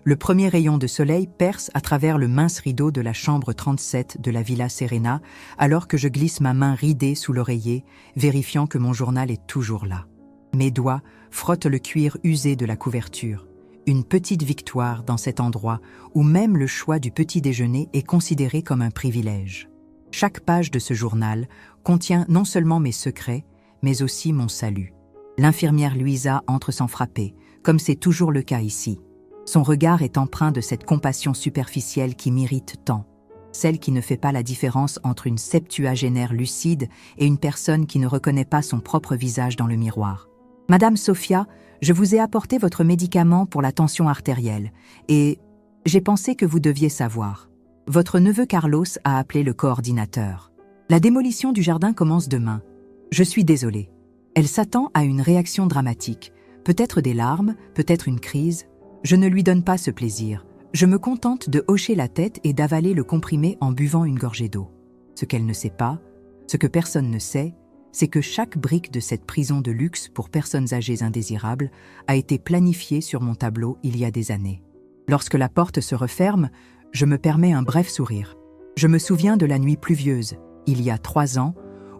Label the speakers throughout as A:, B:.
A: Le premier rayon de soleil perce à travers le mince rideau de la chambre 37 de la Villa Serena, alors que je glisse ma main ridée sous l'oreiller, vérifiant que mon journal est toujours là. Mes doigts frottent le cuir usé de la couverture. Une petite victoire dans cet endroit où même le choix du petit déjeuner est considéré comme un privilège. Chaque page de ce journal contient non seulement mes secrets, mais aussi mon salut. L'infirmière Louisa entre sans frapper, comme c'est toujours le cas ici. Son regard est empreint de cette compassion superficielle qui m'irrite tant, celle qui ne fait pas la différence entre une septuagénaire lucide et une personne qui ne reconnaît pas son propre visage dans le miroir. « Madame Sophia, je vous ai apporté votre médicament pour la tension artérielle et j'ai pensé que vous deviez savoir. Votre neveu Carlos a appelé le coordinateur. La démolition du jardin commence demain. Je suis désolée. Elle s'attend à une réaction dramatique, peut-être des larmes, peut-être une crise. Je ne lui donne pas ce plaisir. Je me contente de hocher la tête et d'avaler le comprimé en buvant une gorgée d'eau. Ce qu'elle ne sait pas, ce que personne ne sait, c'est que chaque brique de cette prison de luxe pour personnes âgées indésirables a été planifiée sur mon tableau il y a des années. Lorsque la porte se referme, je me permets un bref sourire. Je me souviens de la nuit pluvieuse, il y a 3 ans,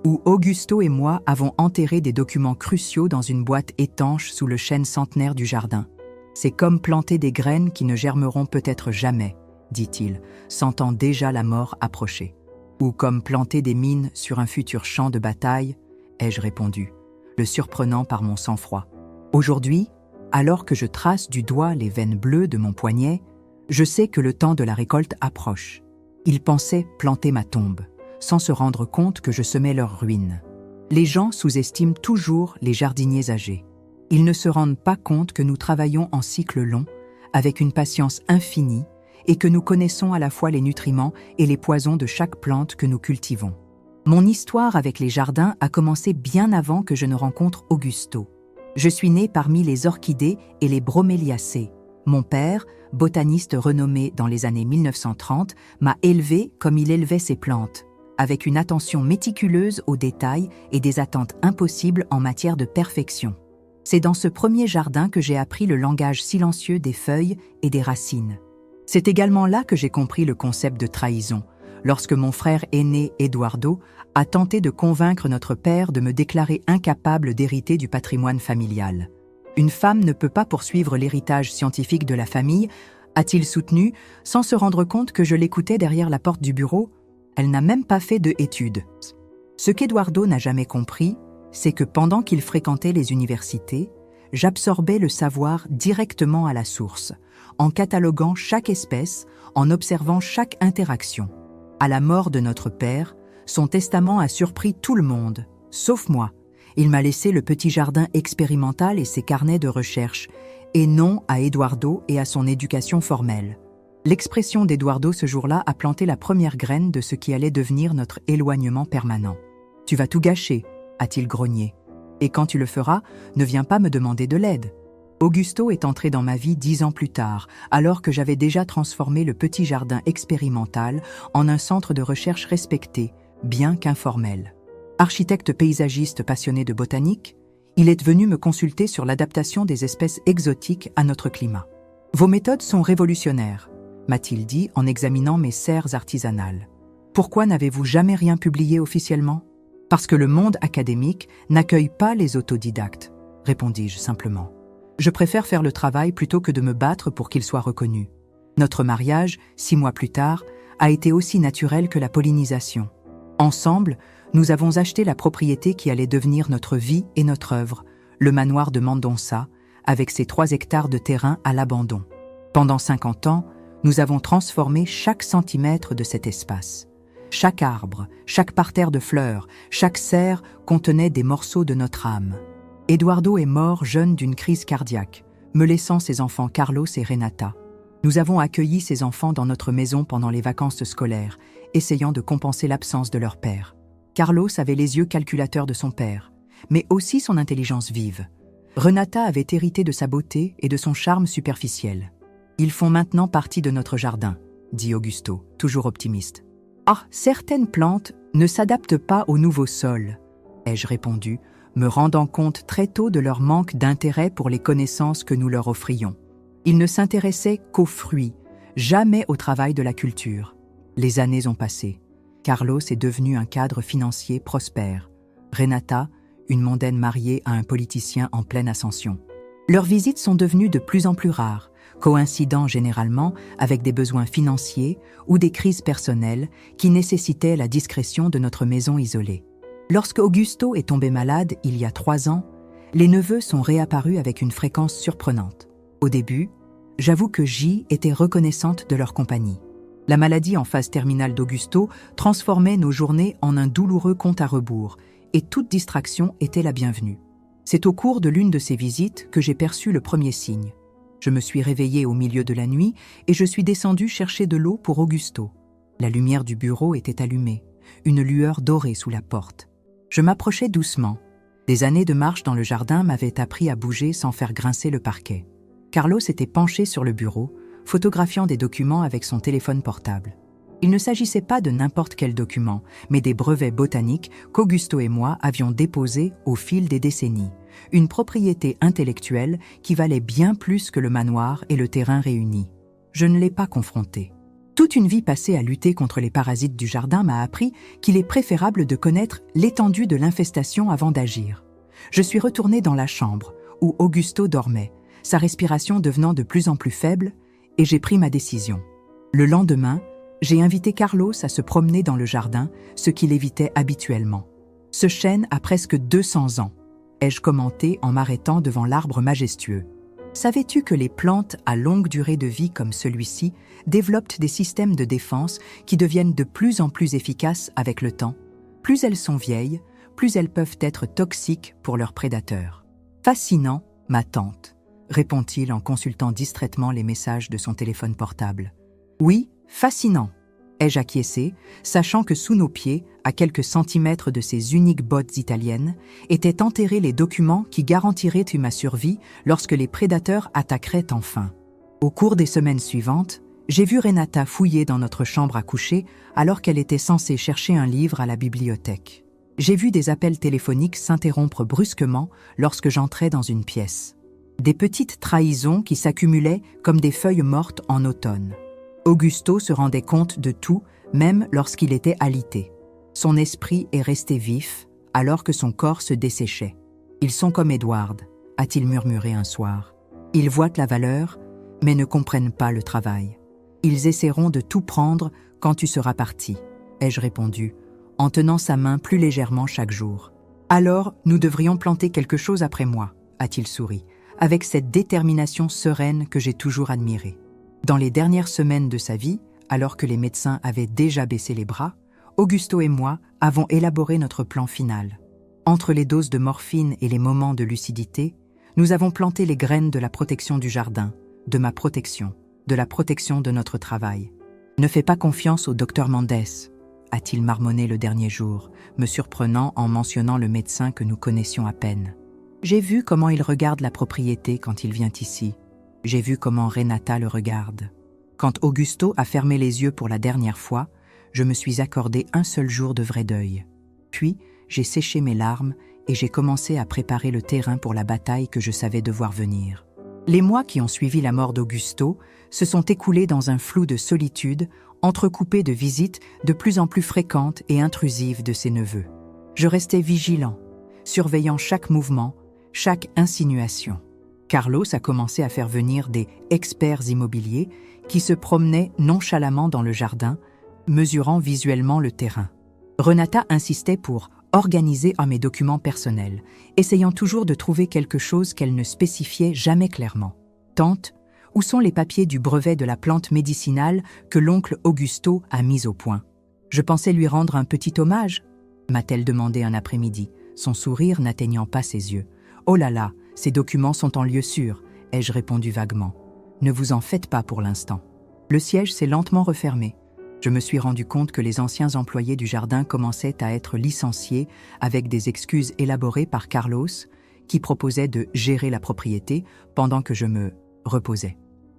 A: où Augusto et moi avons enterré des documents cruciaux dans une boîte étanche sous le chêne centenaire du jardin. C'est comme planter des graines qui ne germeront peut-être jamais, dit-il, sentant déjà la mort approcher. Ou comme planter des mines sur un futur champ de bataille, ai-je répondu, le surprenant par mon sang-froid. Aujourd'hui, alors que je trace du doigt les veines bleues de mon poignet, je sais que le temps de la récolte approche. Ils pensaient planter ma tombe, sans se rendre compte que je semais leur ruine. Les gens sous-estiment toujours les jardiniers âgés. Ils ne se rendent pas compte que nous travaillons en cycle long, avec une patience infinie, et que nous connaissons à la fois les nutriments et les poisons de chaque plante que nous cultivons. Mon histoire avec les jardins a commencé bien avant que je ne rencontre Augusto. Je suis née parmi les orchidées et les broméliacées. Mon père, botaniste renommé dans les années 1930, m'a élevée comme il élevait ses plantes, avec une attention méticuleuse aux détails et des attentes impossibles en matière de perfection. C'est dans ce premier jardin que j'ai appris le langage silencieux des feuilles et des racines. C'est également là que j'ai compris le concept de trahison, lorsque mon frère aîné Eduardo a tenté de convaincre notre père de me déclarer incapable d'hériter du patrimoine familial. Une femme ne peut pas poursuivre l'héritage scientifique de la famille, a-t-il soutenu, sans se rendre compte que je l'écoutais derrière la porte du bureau. Elle n'a même pas fait de études. Ce qu'Eduardo n'a jamais compris, c'est que pendant qu'il fréquentait les universités, j'absorbais le savoir directement à la source, en cataloguant chaque espèce, en observant chaque interaction. À la mort de notre père, son testament a surpris tout le monde, sauf moi. Il m'a laissé le petit jardin expérimental et ses carnets de recherche, et non à Eduardo et à son éducation formelle. L'expression d'Eduardo ce jour-là a planté la première graine de ce qui allait devenir notre éloignement permanent. « Tu vas tout gâcher », a-t-il grogné. « Et quand tu le feras, ne viens pas me demander de l'aide. » Augusto est entré dans ma vie 10 ans plus tard, alors que j'avais déjà transformé le petit jardin expérimental en un centre de recherche respecté, bien qu'informel. Architecte paysagiste passionné de botanique, il est venu me consulter sur l'adaptation des espèces exotiques à notre climat. « Vos méthodes sont révolutionnaires », m'a-t-il dit en examinant mes serres artisanales. « Pourquoi n'avez-vous jamais rien publié officiellement ?»« Parce que le monde académique n'accueille pas les autodidactes », répondis-je simplement. Je préfère faire le travail plutôt que de me battre pour qu'il soit reconnu. Notre mariage, 6 mois plus tard, a été aussi naturel que la pollinisation. Ensemble, nous avons acheté la propriété qui allait devenir notre vie et notre œuvre, le manoir de Mendonça, avec ses 3 hectares de terrain à l'abandon. Pendant 50 ans, nous avons transformé chaque centimètre de cet espace. Chaque arbre, chaque parterre de fleurs, chaque serre contenait des morceaux de notre âme. Eduardo est mort jeune d'une crise cardiaque, me laissant ses enfants Carlos et Renata. Nous avons accueilli ces enfants dans notre maison pendant les vacances scolaires, essayant de compenser l'absence de leur père. Carlos avait les yeux calculateurs de son père, mais aussi son intelligence vive. Renata avait hérité de sa beauté et de son charme superficiel. « Ils font maintenant partie de notre jardin », dit Augusto, toujours optimiste. « Ah, certaines plantes ne s'adaptent pas au nouveau sol », ai-je répondu, me rendant compte très tôt de leur manque d'intérêt pour les connaissances que nous leur offrions. Il ne s'intéressait qu'aux fruits, jamais au travail de la culture. Les années ont passé. Carlos est devenu un cadre financier prospère. Renata, une mondaine mariée à un politicien en pleine ascension. Leurs visites sont devenues de plus en plus rares, coïncidant généralement avec des besoins financiers ou des crises personnelles qui nécessitaient la discrétion de notre maison isolée. Lorsque Augusto est tombé malade il y a 3 ans, les neveux sont réapparus avec une fréquence surprenante. Au début, j'avoue que J était reconnaissante de leur compagnie. La maladie en phase terminale d'Augusto transformait nos journées en un douloureux compte à rebours, et toute distraction était la bienvenue. C'est au cours de l'une de ces visites que j'ai perçu le premier signe. Je me suis réveillée au milieu de la nuit et je suis descendue chercher de l'eau pour Augusto. La lumière du bureau était allumée, une lueur dorée sous la porte. Je m'approchais doucement. Des années de marche dans le jardin m'avaient appris à bouger sans faire grincer le parquet. Carlos était penché sur le bureau, photographiant des documents avec son téléphone portable. Il ne s'agissait pas de n'importe quel document, mais des brevets botaniques qu'Augusto et moi avions déposés au fil des décennies. Une propriété intellectuelle qui valait bien plus que le manoir et le terrain réunis. Je ne l'ai pas confronté. Toute une vie passée à lutter contre les parasites du jardin m'a appris qu'il est préférable de connaître l'étendue de l'infestation avant d'agir. Je suis retournée dans la chambre où Augusto dormait, sa respiration devenant de plus en plus faible, et j'ai pris ma décision. Le lendemain, j'ai invité Carlos à se promener dans le jardin, ce qu'il évitait habituellement. Ce chêne a presque 200 ans, ai-je commenté en m'arrêtant devant l'arbre majestueux. Savais-tu que les plantes à longue durée de vie comme celui-ci développent des systèmes de défense qui deviennent de plus en plus efficaces avec le temps? Plus elles sont vieilles, plus elles peuvent être toxiques pour leurs prédateurs. Fascinant, ma tante, répond-il en consultant distraitement les messages de son téléphone portable. Oui, fascinant, ai-je acquiescé, sachant que sous nos pieds, à quelques centimètres de ces uniques bottes italiennes, étaient enterrés les documents qui garantiraient ma survie lorsque les prédateurs attaqueraient enfin. Au cours des semaines suivantes, j'ai vu Renata fouiller dans notre chambre à coucher alors qu'elle était censée chercher un livre à la bibliothèque. J'ai vu des appels téléphoniques s'interrompre brusquement lorsque j'entrais dans une pièce. Des petites trahisons qui s'accumulaient comme des feuilles mortes en automne. Augusto se rendait compte de tout, même lorsqu'il était alité. Son esprit est resté vif, alors que son corps se desséchait. « Ils sont comme Edward », a-t-il murmuré un soir. « Ils voient la valeur, mais ne comprennent pas le travail. Ils essaieront de tout prendre quand tu seras parti », ai-je répondu, en tenant sa main plus légèrement chaque jour. « Alors, nous devrions planter quelque chose après moi », a-t-il souri, avec cette détermination sereine que j'ai toujours admirée. Dans les dernières semaines de sa vie, alors que les médecins avaient déjà baissé les bras, Augusto et moi avons élaboré notre plan final. Entre les doses de morphine et les moments de lucidité, nous avons planté les graines de la protection du jardin, de ma protection, de la protection de notre travail. « Ne fais pas confiance au docteur Mendes », a-t-il marmonné le dernier jour, me surprenant en mentionnant le médecin que nous connaissions à peine. J'ai vu comment il regarde la propriété quand il vient ici. J'ai vu comment Renata le regarde. Quand Augusto a fermé les yeux pour la dernière fois, je me suis accordé un seul jour de vrai deuil. Puis, j'ai séché mes larmes et j'ai commencé à préparer le terrain pour la bataille que je savais devoir venir. Les mois qui ont suivi la mort d'Augusto se sont écoulés dans un flou de solitude, entrecoupé de visites de plus en plus fréquentes et intrusives de ses neveux. Je restais vigilant, surveillant chaque mouvement, chaque insinuation. Carlos a commencé à faire venir des experts immobiliers qui se promenaient nonchalamment dans le jardin, mesurant visuellement le terrain. Renata insistait pour organiser mes documents personnels, essayant toujours de trouver quelque chose qu'elle ne spécifiait jamais clairement. « Tante, où sont les papiers du brevet de la plante médicinale que l'oncle Augusto a mis au point? Je pensais lui rendre un petit hommage ?» m'a-t-elle demandé un après-midi, son sourire n'atteignant pas ses yeux. « Oh là là, ces documents sont en lieu sûr », ai-je répondu vaguement. « Ne vous en faites pas pour l'instant. » Le siège s'est lentement refermé. Je me suis rendu compte que les anciens employés du jardin commençaient à être licenciés avec des excuses élaborées par Carlos, qui proposait de gérer la propriété pendant que je me reposais.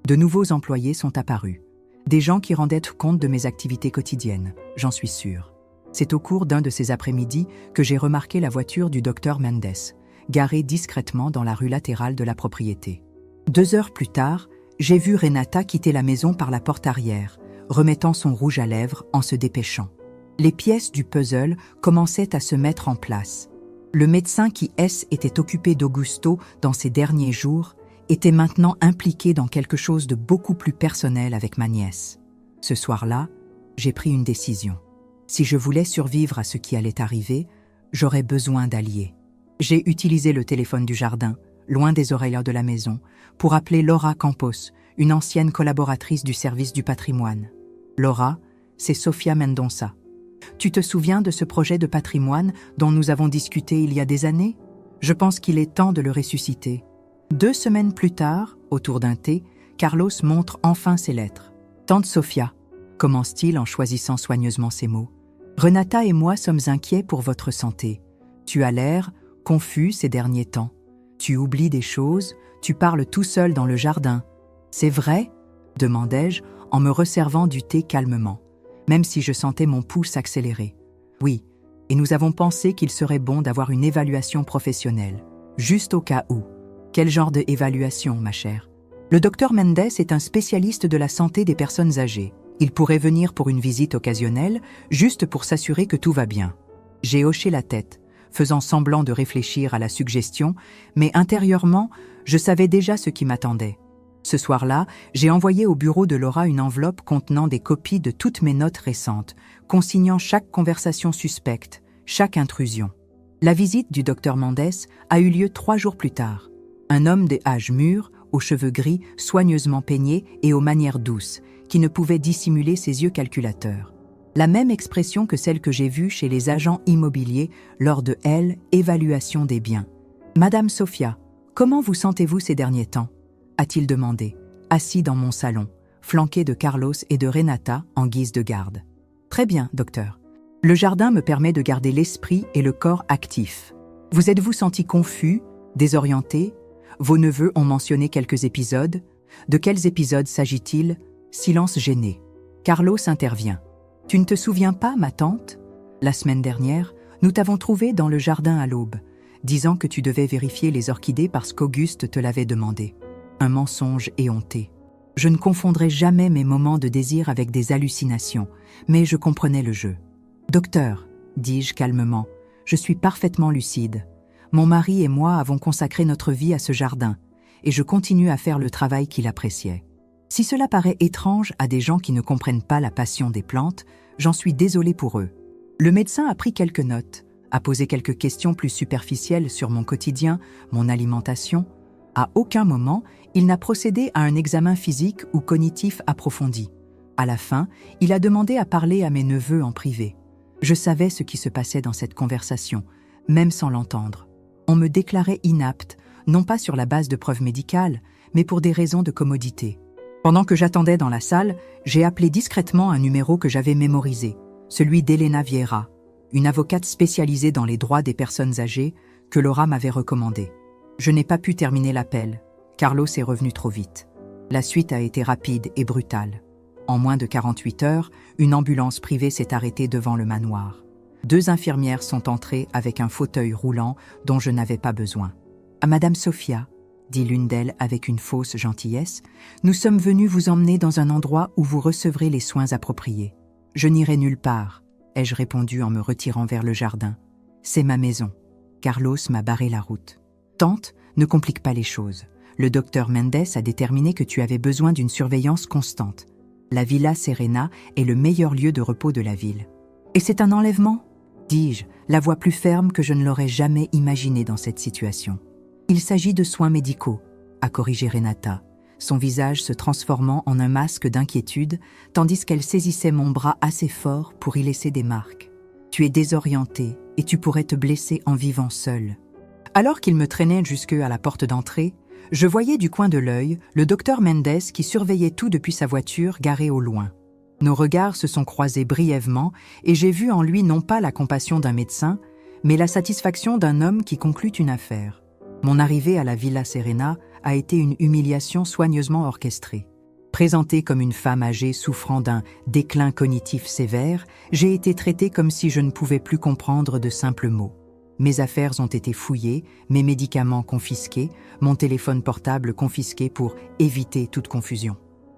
A: De nouveaux employés sont apparus. Des gens qui rendaient compte de mes activités quotidiennes, j'en suis sûr. C'est au cours d'un de ces après-midi que j'ai remarqué la voiture du docteur Mendes, garée discrètement dans la rue latérale de la propriété. 2 heures plus tard, j'ai vu Renata quitter la maison par la porte arrière, remettant son rouge à lèvres en se dépêchant. Les pièces du puzzle commençaient à se mettre en place. Le médecin qui était occupé d'Augusto dans ces derniers jours était maintenant impliqué dans quelque chose de beaucoup plus personnel avec ma nièce. Ce soir-là, j'ai pris une décision. Si je voulais survivre à ce qui allait arriver, j'aurais besoin d'alliés. J'ai utilisé le téléphone du jardin, loin des oreilles de la maison, pour appeler Laura Campos, une ancienne collaboratrice du service du patrimoine. Laura, c'est Sofia Mendonça. Tu te souviens de ce projet de patrimoine dont nous avons discuté il y a des années? Je pense qu'il est temps de le ressusciter. 2 semaines plus tard, autour d'un thé, Carlos montre enfin ses lettres. « Tante Sofia », commence-t-il en choisissant soigneusement ses mots, « Renata et moi sommes inquiets pour votre santé. Tu as l'air confus ces derniers temps. Tu oublies des choses, tu parles tout seul dans le jardin. C'est vrai ?» demandai-je en me resservant du thé calmement, même si je sentais mon pouls s'accélérer. « Oui, et nous avons pensé qu'il serait bon d'avoir une évaluation professionnelle, juste au cas où. » « Quel genre d'évaluation, ma chère ? Le docteur Mendes est un spécialiste de la santé des personnes âgées. Il pourrait venir pour une visite occasionnelle, juste pour s'assurer que tout va bien. » J'ai hoché la tête, faisant semblant de réfléchir à la suggestion, mais intérieurement, je savais déjà ce qui m'attendait. Ce soir-là, j'ai envoyé au bureau de Laura une enveloppe contenant des copies de toutes mes notes récentes, consignant chaque conversation suspecte, chaque intrusion. La visite du docteur Mendes a eu lieu 3 jours plus tard. Un homme d'âge mûr, aux cheveux gris, soigneusement peignés et aux manières douces, qui ne pouvait dissimuler ses yeux calculateurs. La même expression que celle que j'ai vue chez les agents immobiliers lors de l'évaluation des biens. « Madame Sofia, comment vous sentez-vous ces derniers temps ?» a-t-il demandé, assis dans mon salon, flanqué de Carlos et de Renata en guise de garde. « Très bien, docteur. Le jardin me permet de garder l'esprit et le corps actifs. Vous êtes-vous senti confus, désorienté ? Vos neveux ont mentionné quelques épisodes. De quels épisodes s'agit-il ? Silence gêné. Carlos intervient. « Tu ne te souviens pas, ma tante ? La semaine dernière, nous t'avons trouvé dans le jardin à l'aube, disant que tu devais vérifier les orchidées parce qu'Auguste te l'avait demandé. » Un mensonge éhonté. Je ne confondrai jamais mes moments de désir avec des hallucinations, mais je comprenais le jeu. « Docteur, » dis-je calmement, « je suis parfaitement lucide. Mon mari et moi avons consacré notre vie à ce jardin, et je continue à faire le travail qu'il appréciait. Si cela paraît étrange à des gens qui ne comprennent pas la passion des plantes, j'en suis désolé pour eux. » Le médecin a pris quelques notes, a posé quelques questions plus superficielles sur mon quotidien, mon alimentation. À aucun moment, il n'a procédé à un examen physique ou cognitif approfondi. À la fin, il a demandé à parler à mes neveux en privé. Je savais ce qui se passait dans cette conversation, même sans l'entendre. On me déclarait inapte, non pas sur la base de preuves médicales, mais pour des raisons de commodité. Pendant que j'attendais dans la salle, j'ai appelé discrètement un numéro que j'avais mémorisé, celui d'Elena Vieira, une avocate spécialisée dans les droits des personnes âgées que Laura m'avait recommandé. Je n'ai pas pu terminer l'appel. Carlos est revenu trop vite. La suite a été rapide et brutale. En moins de 48 heures, une ambulance privée s'est arrêtée devant le manoir. 2 infirmières sont entrées avec un fauteuil roulant dont je n'avais pas besoin. « À Madame Sofia, » dit l'une d'elles avec une fausse gentillesse, « nous sommes venus vous emmener dans un endroit où vous recevrez les soins appropriés. »« Je n'irai nulle part, » ai-je répondu en me retirant vers le jardin. « C'est ma maison. » Carlos m'a barré la route. « Tante, ne complique pas les choses. Le docteur Mendes a déterminé que tu avais besoin d'une surveillance constante. La Villa Serena est le meilleur lieu de repos de la ville. »« Et c'est un enlèvement ?» dis-je, la voix plus ferme que je ne l'aurais jamais imaginé dans cette situation. « Il s'agit de soins médicaux, » a corrigé Renata, son visage se transformant en un masque d'inquiétude, tandis qu'elle saisissait mon bras assez fort pour y laisser des marques. « Tu es désorienté et tu pourrais te blesser en vivant seul. » Alors qu'il me traînait jusque à la porte d'entrée, je voyais du coin de l'œil le docteur Mendes qui surveillait tout depuis sa voiture garée au loin. Nos regards se sont croisés brièvement et j'ai vu en lui non pas la compassion d'un médecin, mais la satisfaction d'un homme qui conclut une affaire. Mon arrivée à la Villa Serena a été une humiliation soigneusement orchestrée. Présentée comme une femme âgée souffrant d'un déclin cognitif sévère, j'ai été traitée comme si je ne pouvais plus comprendre de simples mots. Mes affaires ont été fouillées, mes médicaments confisqués, mon téléphone portable confisqué pour éviter toute confusion.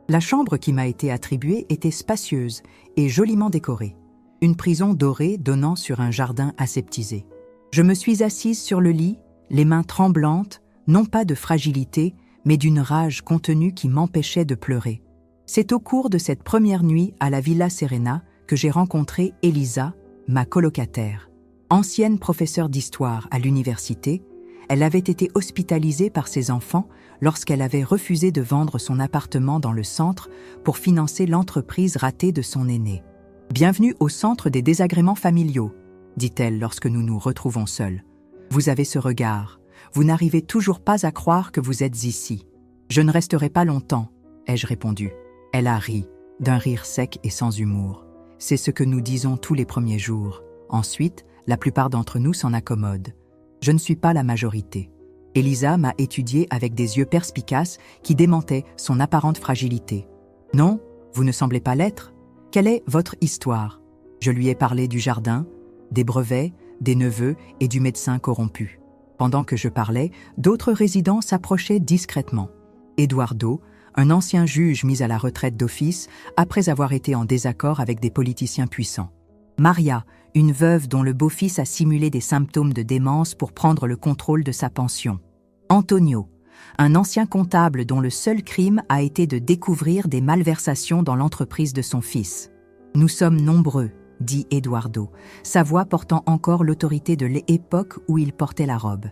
A: La chambre qui m'a été attribuée était spacieuse et joliment décorée. Une prison dorée donnant sur un jardin aseptisé. Je me suis assise sur le lit, les mains tremblantes, non pas de fragilité, mais d'une rage contenue qui m'empêchait de pleurer. C'est au cours de cette première nuit à la Villa Serena que j'ai rencontré Elisa, ma colocataire. Ancienne professeure d'histoire à l'université, elle avait été hospitalisée par ses enfants lorsqu'elle avait refusé de vendre son appartement dans le centre pour financer l'entreprise ratée de son aîné. « Bienvenue au centre des désagréments familiaux », dit-elle lorsque nous nous retrouvons seuls. « Vous avez ce regard. Vous n'arrivez toujours pas à croire que vous êtes ici. »« Je ne resterai pas longtemps », ai-je répondu. Elle a ri, d'un rire sec et sans humour. C'est ce que nous disons tous les premiers jours. Ensuite, la plupart d'entre nous s'en accommodent. Je ne suis pas la majorité. Elisa m'a étudié avec des yeux perspicaces qui démentaient son apparente fragilité. « Non, vous ne semblez pas l'être. Quelle est votre histoire ?» Je lui ai parlé du jardin, des brevets, des neveux et du médecin corrompu. Pendant que je parlais, d'autres résidents s'approchaient discrètement. Eduardo, un ancien juge mis à la retraite d'office après avoir été en désaccord avec des politiciens puissants. Maria, une veuve dont le beau-fils a simulé des symptômes de démence pour prendre le contrôle de sa pension. Antonio, un ancien comptable dont le seul crime a été de découvrir des malversations dans l'entreprise de son fils. « Nous sommes nombreux », dit Eduardo, sa voix portant encore l'autorité de l'époque où il portait la robe.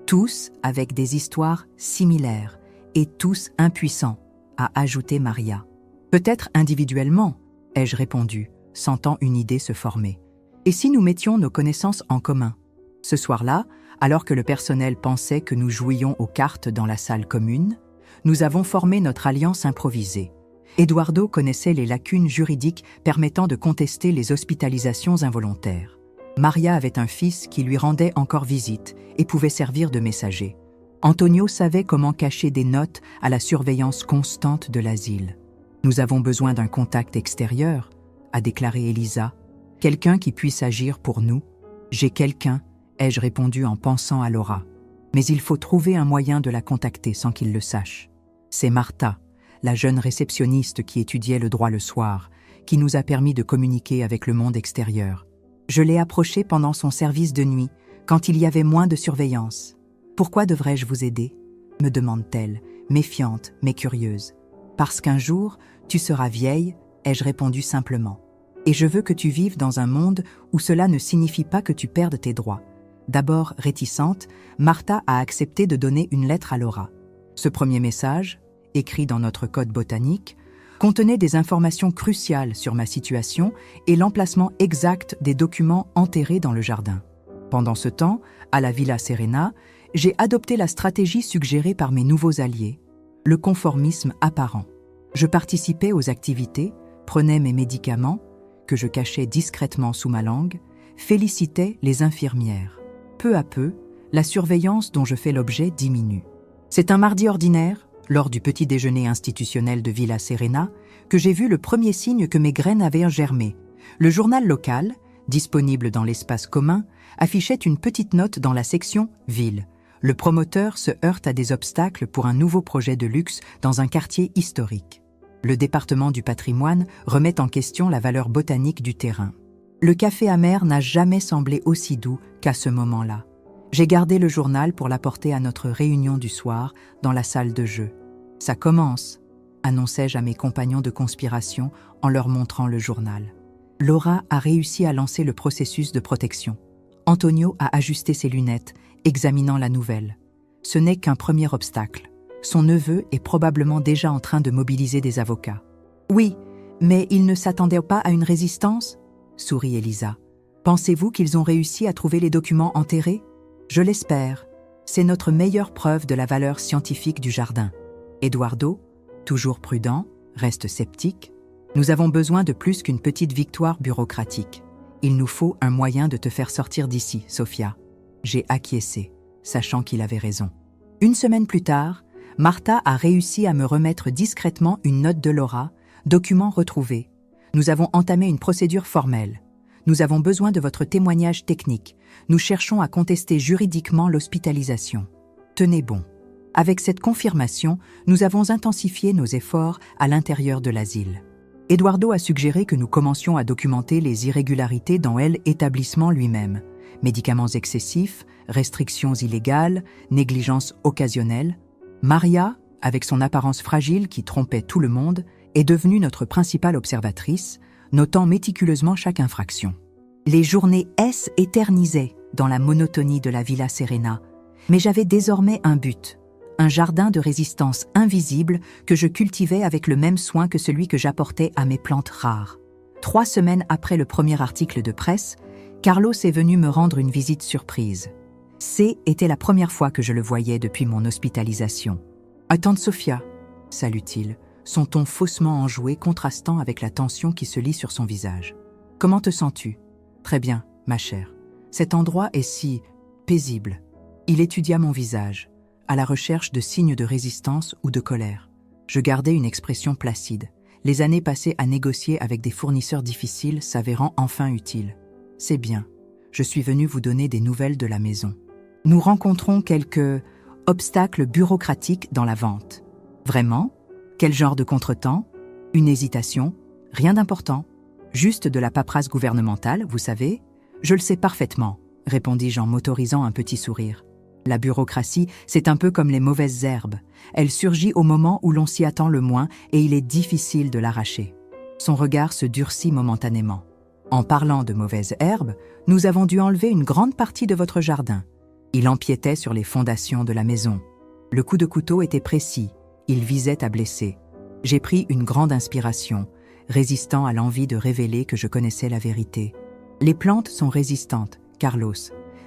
A: Tous avec des histoires similaires et tous impuissants, a ajouté Maria. Peut-être individuellement, ai-je répondu, sentant une idée se former. Et si nous mettions nos connaissances en commun? Ce soir-là, alors que le personnel pensait que nous jouions aux cartes dans la salle commune, nous avons formé notre alliance improvisée. Eduardo connaissait les lacunes juridiques permettant de contester les hospitalisations involontaires. Maria avait un fils qui lui rendait encore visite et pouvait servir de messager. Antonio savait comment cacher des notes à la surveillance constante de l'asile. « Nous avons besoin d'un contact extérieur », a déclaré Elisa. « Quelqu'un qui puisse agir pour nous. »« J'ai quelqu'un », ai-je répondu en pensant à Laura. « Mais il faut trouver un moyen de la contacter sans qu'il le sache. » C'est Martha, la jeune réceptionniste qui étudiait le droit le soir, qui nous a permis de communiquer avec le monde extérieur. Je l'ai approchée pendant son service de nuit, quand il y avait moins de surveillance. « Pourquoi devrais-je vous aider ?» me demande-t-elle, méfiante mais curieuse. « Parce qu'un jour, tu seras vieille, ai-je répondu simplement. Et je veux que tu vives dans un monde où cela ne signifie pas que tu perdes tes droits. » D'abord réticente, Martha a accepté de donner une lettre à Laura. Ce premier message, écrit dans notre code botanique, contenait des informations cruciales sur ma situation et l'emplacement exact des documents enterrés dans le jardin. Pendant ce temps, à la Villa Serena, j'ai adopté la stratégie suggérée par mes nouveaux alliés, le conformisme apparent. Je participais aux activités, prenais mes médicaments, que je cachais discrètement sous ma langue, félicitais les infirmières. Peu à peu, la surveillance dont je fais l'objet diminue. C'est un mardi ordinaire, lors du petit déjeuner institutionnel de Villa Serena, que j'ai vu le premier signe que mes graines avaient germé. Le journal local, disponible dans l'espace commun, affichait une petite note dans la section « Ville ». Le promoteur se heurte à des obstacles pour un nouveau projet de luxe dans un quartier historique. Le département du patrimoine remet en question la valeur botanique du terrain. Le café amer n'a jamais semblé aussi doux qu'à ce moment-là. J'ai gardé le journal pour l'apporter à notre réunion du soir dans la salle de jeu. « Ça commence », annonçai-je à mes compagnons de conspiration en leur montrant le journal. Laura a réussi à lancer le processus de protection. Antonio a ajusté ses lunettes, examinant la nouvelle. Ce n'est qu'un premier obstacle. Son neveu est probablement déjà en train de mobiliser des avocats. « Oui, mais ils ne s'attendaient pas à une résistance ?» sourit Elisa. « Pensez-vous qu'ils ont réussi à trouver les documents enterrés ? Je l'espère. C'est notre meilleure preuve de la valeur scientifique du jardin. » Eduardo, toujours prudent, reste sceptique. « Nous avons besoin de plus qu'une petite victoire bureaucratique. Il nous faut un moyen de te faire sortir d'ici, Sofia. » J'ai acquiescé, sachant qu'il avait raison. Une semaine plus tard, Martha a réussi à me remettre discrètement une note de Laura, document retrouvé. Nous avons entamé une procédure formelle. Nous avons besoin de votre témoignage technique. Nous cherchons à contester juridiquement l'hospitalisation. Tenez bon. Avec cette confirmation, nous avons intensifié nos efforts à l'intérieur de l'asile. Eduardo a suggéré que nous commencions à documenter les irrégularités dans l'établissement lui-même. Médicaments excessifs, restrictions illégales, négligence occasionnelle. Maria, avec son apparence fragile qui trompait tout le monde, est devenue notre principale observatrice, notant méticuleusement chaque infraction. Les journées s'éternisaient dans la monotonie de la Villa Serena, mais j'avais désormais un but, un jardin de résistance invisible que je cultivais avec le même soin que celui que j'apportais à mes plantes rares. 3 semaines après le premier article de presse, Carlos est venu me rendre une visite surprise. Était la première fois que je le voyais depuis mon hospitalisation. « Ah, tante Sofia !» salue-t-il, son ton faussement enjoué contrastant avec la tension qui se lit sur son visage. « Comment te sens-tu ?»« Très bien, ma chère. Cet endroit est si paisible. » Il étudia mon visage, à la recherche de signes de résistance ou de colère. Je gardais une expression placide, les années passées à négocier avec des fournisseurs difficiles s'avérant enfin utiles. « C'est bien. Je suis venu vous donner des nouvelles de la maison. Nous rencontrons quelques obstacles bureaucratiques dans la vente. » « Vraiment ? Quel genre de contretemps ? Une hésitation ? Rien d'important. Juste de la paperasse gouvernementale, vous savez ? Je le sais parfaitement, répondis-je en m'autorisant un petit sourire. La bureaucratie, c'est un peu comme les mauvaises herbes. Elle surgit au moment où l'on s'y attend le moins et il est difficile de l'arracher. Son regard se durcit momentanément. En parlant de mauvaises herbes, nous avons dû enlever une grande partie de votre jardin. Il empiétait sur les fondations de la maison. Le coup de couteau était précis. Il visait à blesser. J'ai pris une grande inspiration, résistant à l'envie de révéler que je connaissais la vérité. Les plantes sont résistantes, Carlos.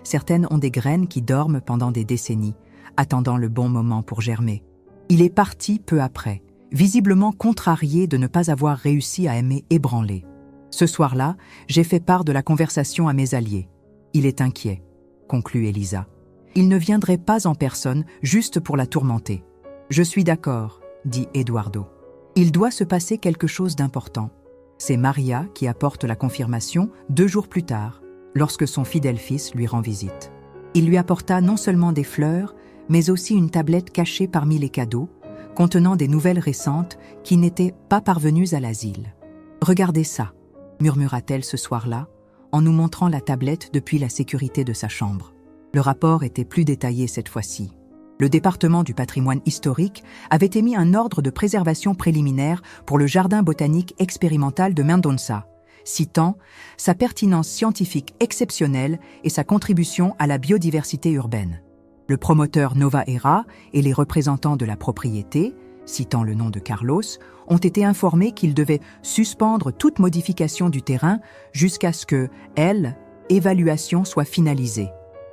A: Certaines ont des graines qui dorment pendant des décennies, attendant le bon moment pour germer. Il est parti peu après, visiblement contrarié de ne pas avoir réussi à aimer ébranler. Ce soir-là, j'ai fait part de la conversation à mes alliés. Il est inquiet, conclut Elisa. Il ne viendrait pas en personne juste pour la tourmenter. « Je suis d'accord, » dit Eduardo. « Il doit se passer quelque chose d'important. » C'est Maria qui apporte la confirmation 2 jours plus tard, lorsque son fidèle fils lui rend visite. Il lui apporta non seulement des fleurs, mais aussi une tablette cachée parmi les cadeaux, contenant des nouvelles récentes qui n'étaient pas parvenues à l'asile. « Regardez ça », murmura-t-elle ce soir-là, en nous montrant la tablette depuis la sécurité de sa chambre. Le rapport était plus détaillé cette fois-ci. Le département du patrimoine historique avait émis un ordre de préservation préliminaire pour le jardin botanique expérimental de Mendonça, citant sa pertinence scientifique exceptionnelle et sa contribution à la biodiversité urbaine. Le promoteur Nova Era et les représentants de la propriété, citant le nom de Carlos, ont été informés qu'ils devaient suspendre toute modification du terrain jusqu'à ce que l'évaluation soit finalisée.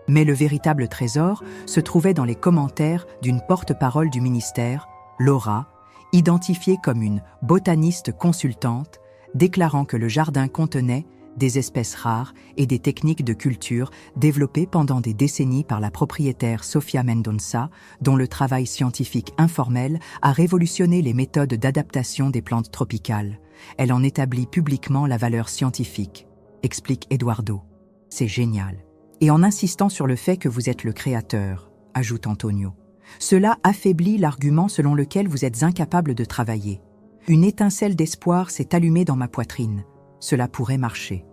A: Mais le véritable trésor se trouvait dans les commentaires d'une porte-parole du ministère, Laura, identifiée comme une botaniste consultante, déclarant que le jardin contenait des espèces rares et des techniques de culture développées pendant des décennies par la propriétaire Sofia Mendonça, dont le travail scientifique informel a révolutionné les méthodes d'adaptation des plantes tropicales. Elle en établit publiquement la valeur scientifique, explique Eduardo. C'est génial. Et en insistant sur le fait que vous êtes le créateur, ajoute Antonio. Cela affaiblit l'argument selon lequel vous êtes incapable de travailler. Une étincelle d'espoir s'est allumée dans ma poitrine. Cela pourrait marcher.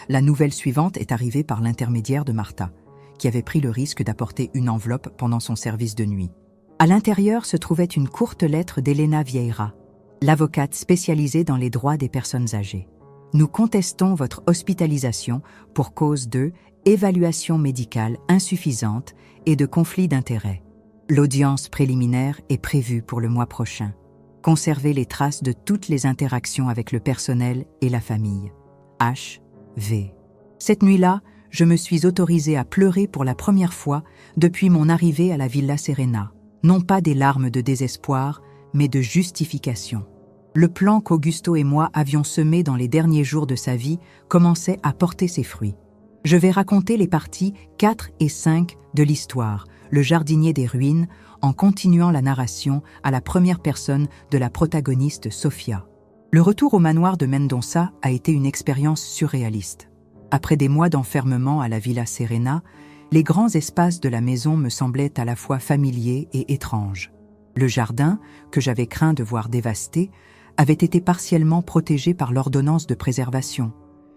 A: La nouvelle suivante est arrivée par l'intermédiaire de Martha, qui avait pris le risque d'apporter une enveloppe pendant son service de nuit. À l'intérieur se trouvait une courte lettre d'Elena Vieira, l'avocate spécialisée dans les droits des personnes âgées. Nous contestons votre hospitalisation pour cause de évaluation médicale insuffisante et de conflit d'intérêts. L'audience préliminaire est prévue pour le mois prochain. Conservez les traces de toutes les interactions avec le personnel et la famille. H.V. Cette nuit-là, je me suis autorisée à pleurer pour la première fois depuis mon arrivée à la Villa Serena. Non pas des larmes de désespoir, mais de justification. Le plan qu'Augusto et moi avions semé dans les derniers jours de sa vie commençait à porter ses fruits. Je vais raconter les parties 4 et 5 de l'histoire, le jardinier des ruines, en continuant la narration à la première personne de la protagoniste Sofia. Le retour au manoir de Mendonça a été une expérience surréaliste. Après des mois d'enfermement à la Villa Serena, les grands espaces de la maison me semblaient à la fois familiers et étranges. Le jardin, que j'avais craint de voir dévasté, avait été partiellement protégé par l'ordonnance de préservation,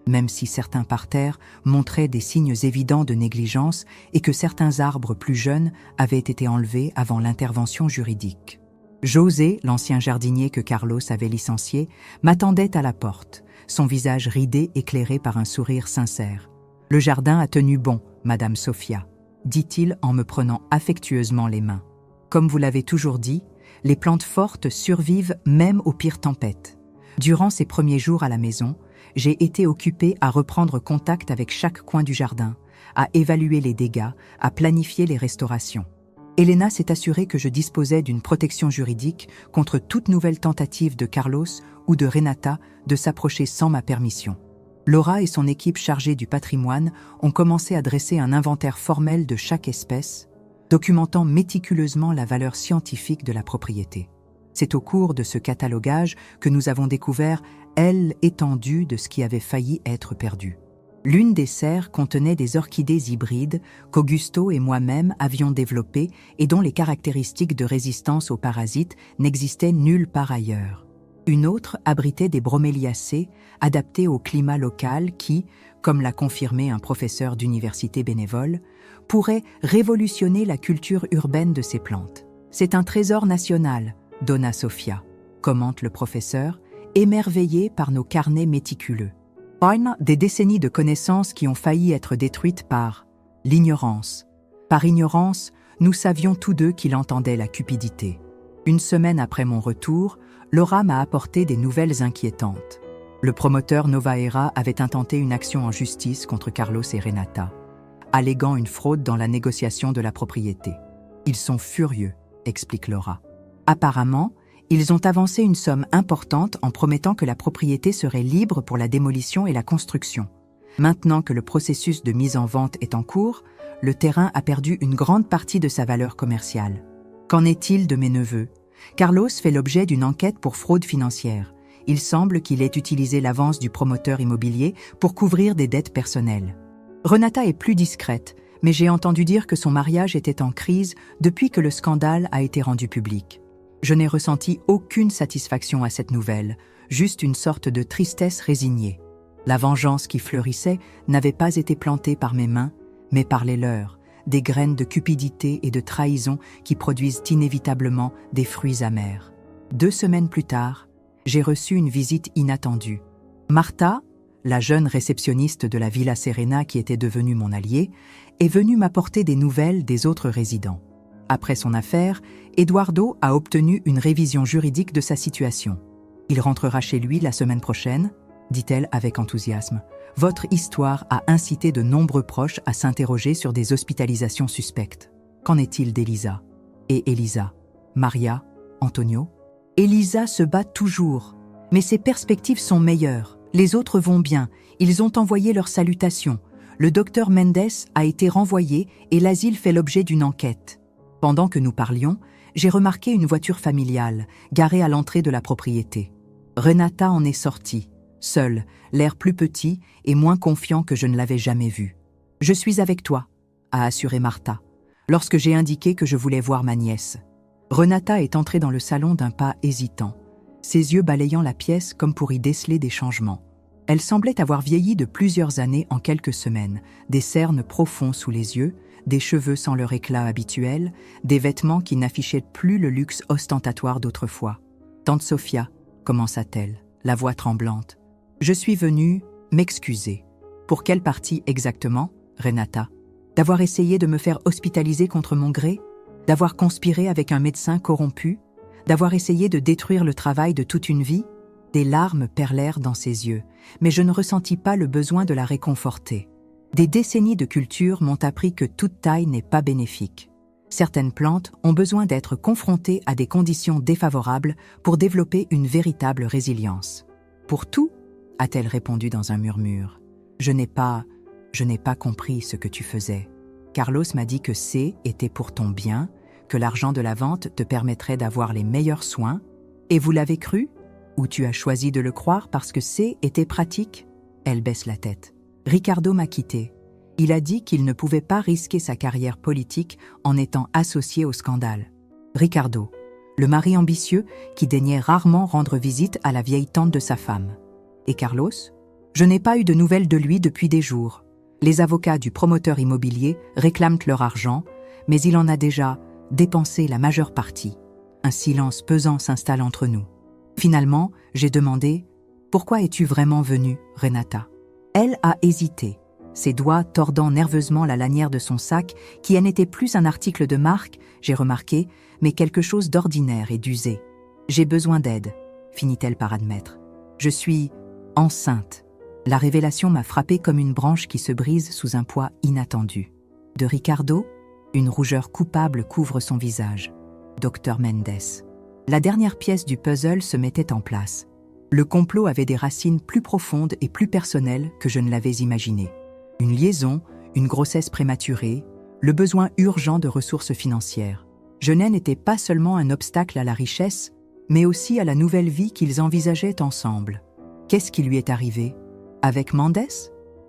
A: même si certains parterres montraient des signes évidents de négligence et que certains arbres plus jeunes avaient été enlevés avant l'intervention juridique. José, l'ancien jardinier que Carlos avait licencié, m'attendait à la porte, son visage ridé éclairé par un sourire sincère. « Le jardin a tenu bon, Madame Sofia », dit-il en me prenant affectueusement les mains. « Comme vous l'avez toujours dit, les plantes fortes survivent même aux pires tempêtes. Durant ces premiers jours à la maison, j'ai été occupée à reprendre contact avec chaque coin du jardin, à évaluer les dégâts, à planifier les restaurations. Elena s'est assurée que je disposais d'une protection juridique contre toute nouvelle tentative de Carlos ou de Renata de s'approcher sans ma permission. Laura et son équipe chargée du patrimoine ont commencé à dresser un inventaire formel de chaque espèce, documentant méticuleusement la valeur scientifique de la propriété. C'est au cours de ce catalogage que nous avons découvert l'étendue de ce qui avait failli être perdu. L'une des serres contenait des orchidées hybrides qu'Augusto et moi-même avions développées et dont les caractéristiques de résistance aux parasites n'existaient nulle part ailleurs. Une autre abritait des broméliacées adaptées au climat local qui, comme l'a confirmé un professeur d'université bénévole, pourrait révolutionner la culture urbaine de ces plantes. C'est un trésor national, Donna Sofia, commente le professeur, émerveillé par nos carnets méticuleux. Des décennies de connaissances qui ont failli être détruites par l'ignorance. Par ignorance, nous savions tous deux qu'il entendait la cupidité. Une semaine après mon retour, Laura m'a apporté des nouvelles inquiétantes. Le promoteur Novaera avait intenté une action en justice contre Carlos et Renata, alléguant une fraude dans la négociation de la propriété. Ils sont furieux, explique Laura. Apparemment, ils ont avancé une somme importante en promettant que la propriété serait libre pour la démolition et la construction. Maintenant que le processus de mise en vente est en cours, le terrain a perdu une grande partie de sa valeur commerciale. Qu'en est-il de mes neveux ? Carlos fait l'objet d'une enquête pour fraude financière. Il semble qu'il ait utilisé l'avance du promoteur immobilier pour couvrir des dettes personnelles. Renata est plus discrète, mais j'ai entendu dire que son mariage était en crise depuis que le scandale a été rendu public. Je n'ai ressenti aucune satisfaction à cette nouvelle, juste une sorte de tristesse résignée. La vengeance qui fleurissait n'avait pas été plantée par mes mains, mais par les leurs, des graines de cupidité et de trahison qui produisent inévitablement des fruits amers. 2 semaines plus tard, j'ai reçu une visite inattendue. Martha, la jeune réceptionniste de la Villa Serena qui était devenue mon alliée, est venue m'apporter des nouvelles des autres résidents. Après son affaire, Eduardo a obtenu une révision juridique de sa situation. Il rentrera chez lui la semaine prochaine, dit-elle avec enthousiasme. Votre histoire a incité de nombreux proches à s'interroger sur des hospitalisations suspectes. Qu'en est-il d'Elisa ? Et Elisa ? Maria ? Antonio ? Elisa se bat toujours, mais ses perspectives sont meilleures. Les autres vont bien, ils ont envoyé leurs salutations. Le docteur Mendes a été renvoyé et l'asile fait l'objet d'une enquête. Pendant que nous parlions, j'ai remarqué une voiture familiale, garée à l'entrée de la propriété. Renata en est sortie, seule, l'air plus petit et moins confiant que je ne l'avais jamais vu. « Je suis avec toi », a assuré Martha, lorsque j'ai indiqué que je voulais voir ma nièce. Renata est entrée dans le salon d'un pas hésitant, ses yeux balayant la pièce comme pour y déceler des changements. Elle semblait avoir vieilli de plusieurs années en quelques semaines, des cernes profonds sous les yeux, des cheveux sans leur éclat habituel, des vêtements qui n'affichaient plus le luxe ostentatoire d'autrefois. « Tante Sofia », commença-t-elle, la voix tremblante. « Je suis venue m'excuser. » « Pour quelle partie exactement, Renata ? D'avoir essayé de me faire hospitaliser contre mon gré ? D'avoir conspiré avec un médecin corrompu ? D'avoir essayé de détruire le travail de toute une vie ? » Des larmes perlèrent dans ses yeux, mais je ne ressentis pas le besoin de la réconforter. Des décennies de culture m'ont appris que toute taille n'est pas bénéfique. Certaines plantes ont besoin d'être confrontées à des conditions défavorables pour développer une véritable résilience. « Pour tout ?» a-t-elle répondu dans un murmure. « Je n'ai pas compris ce que tu faisais. Carlos m'a dit que C était pour ton bien, que l'argent de la vente te permettrait d'avoir les meilleurs soins. Et vous l'avez cru ? Ou tu as choisi de le croire parce que C était pratique ?» Elle baisse la tête. Ricardo m'a quitté. Il a dit qu'il ne pouvait pas risquer sa carrière politique en étant associé au scandale. Ricardo, le mari ambitieux qui daignait rarement rendre visite à la vieille tante de sa femme. Et Carlos? Je n'ai pas eu de nouvelles de lui depuis des jours. Les avocats du promoteur immobilier réclament leur argent, mais il en a déjà dépensé la majeure partie. Un silence pesant s'installe entre nous. Finalement, j'ai demandé « Pourquoi es-tu vraiment venue, Renata ?» Elle a hésité, ses doigts tordant nerveusement la lanière de son sac, qui n'était plus un article de marque, j'ai remarqué, mais quelque chose d'ordinaire et d'usé. « J'ai besoin d'aide », finit-elle par admettre. « Je suis enceinte. » La révélation m'a frappée comme une branche qui se brise sous un poids inattendu. De Ricardo, une rougeur coupable couvre son visage. Dr Mendes. La dernière pièce du puzzle se mettait en place. Le complot avait des racines plus profondes et plus personnelles que je ne l'avais imaginé. Une liaison, une grossesse prématurée, le besoin urgent de ressources financières. Genève n'était pas seulement un obstacle à la richesse, mais aussi à la nouvelle vie qu'ils envisageaient ensemble. Qu'est-ce qui lui est arrivé? Avec Mendes?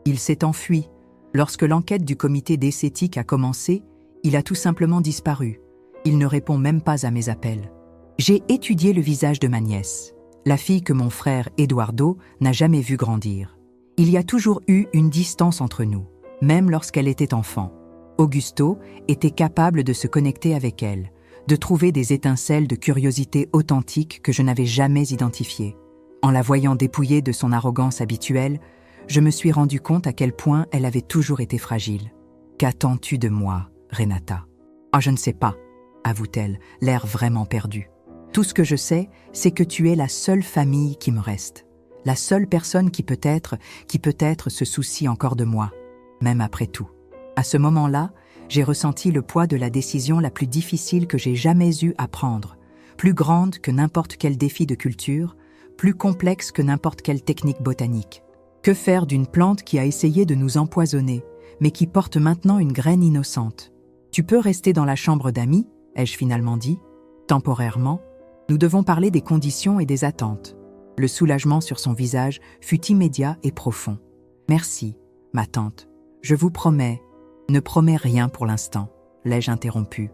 A: Il s'est enfui. Lorsque l'enquête du comité d'esthétique a commencé, il a tout simplement disparu. Il ne répond même pas à mes appels. J'ai étudié le visage de ma nièce, la fille que mon frère Eduardo n'a jamais vue grandir. Il y a toujours eu une distance entre nous, même lorsqu'elle était enfant. Augusto était capable de se connecter avec elle, de trouver des étincelles de curiosité authentique que je n'avais jamais identifiées. En la voyant dépouillée de son arrogance habituelle, je me suis rendu compte à quel point elle avait toujours été fragile. « Qu'attends-tu de moi, Renata ?»« Ah, je ne sais pas, » avoue-t-elle, l'air vraiment perdu. « Tout ce que je sais, c'est que tu es la seule famille qui me reste. La seule personne qui peut-être se soucie encore de moi, même après tout. » À ce moment-là, j'ai ressenti le poids de la décision la plus difficile que j'ai jamais eue à prendre, plus grande que n'importe quel défi de culture, plus complexe que n'importe quelle technique botanique. Que faire d'une plante qui a essayé de nous empoisonner, mais qui porte maintenant une graine innocente? Tu peux rester dans la chambre d'amis, ai-je finalement dit, temporairement. Nous devons parler des conditions et des attentes. Le soulagement sur son visage fut immédiat et profond. Merci, ma tante. Je vous promets. Ne promets rien pour l'instant, l'ai-je interrompu.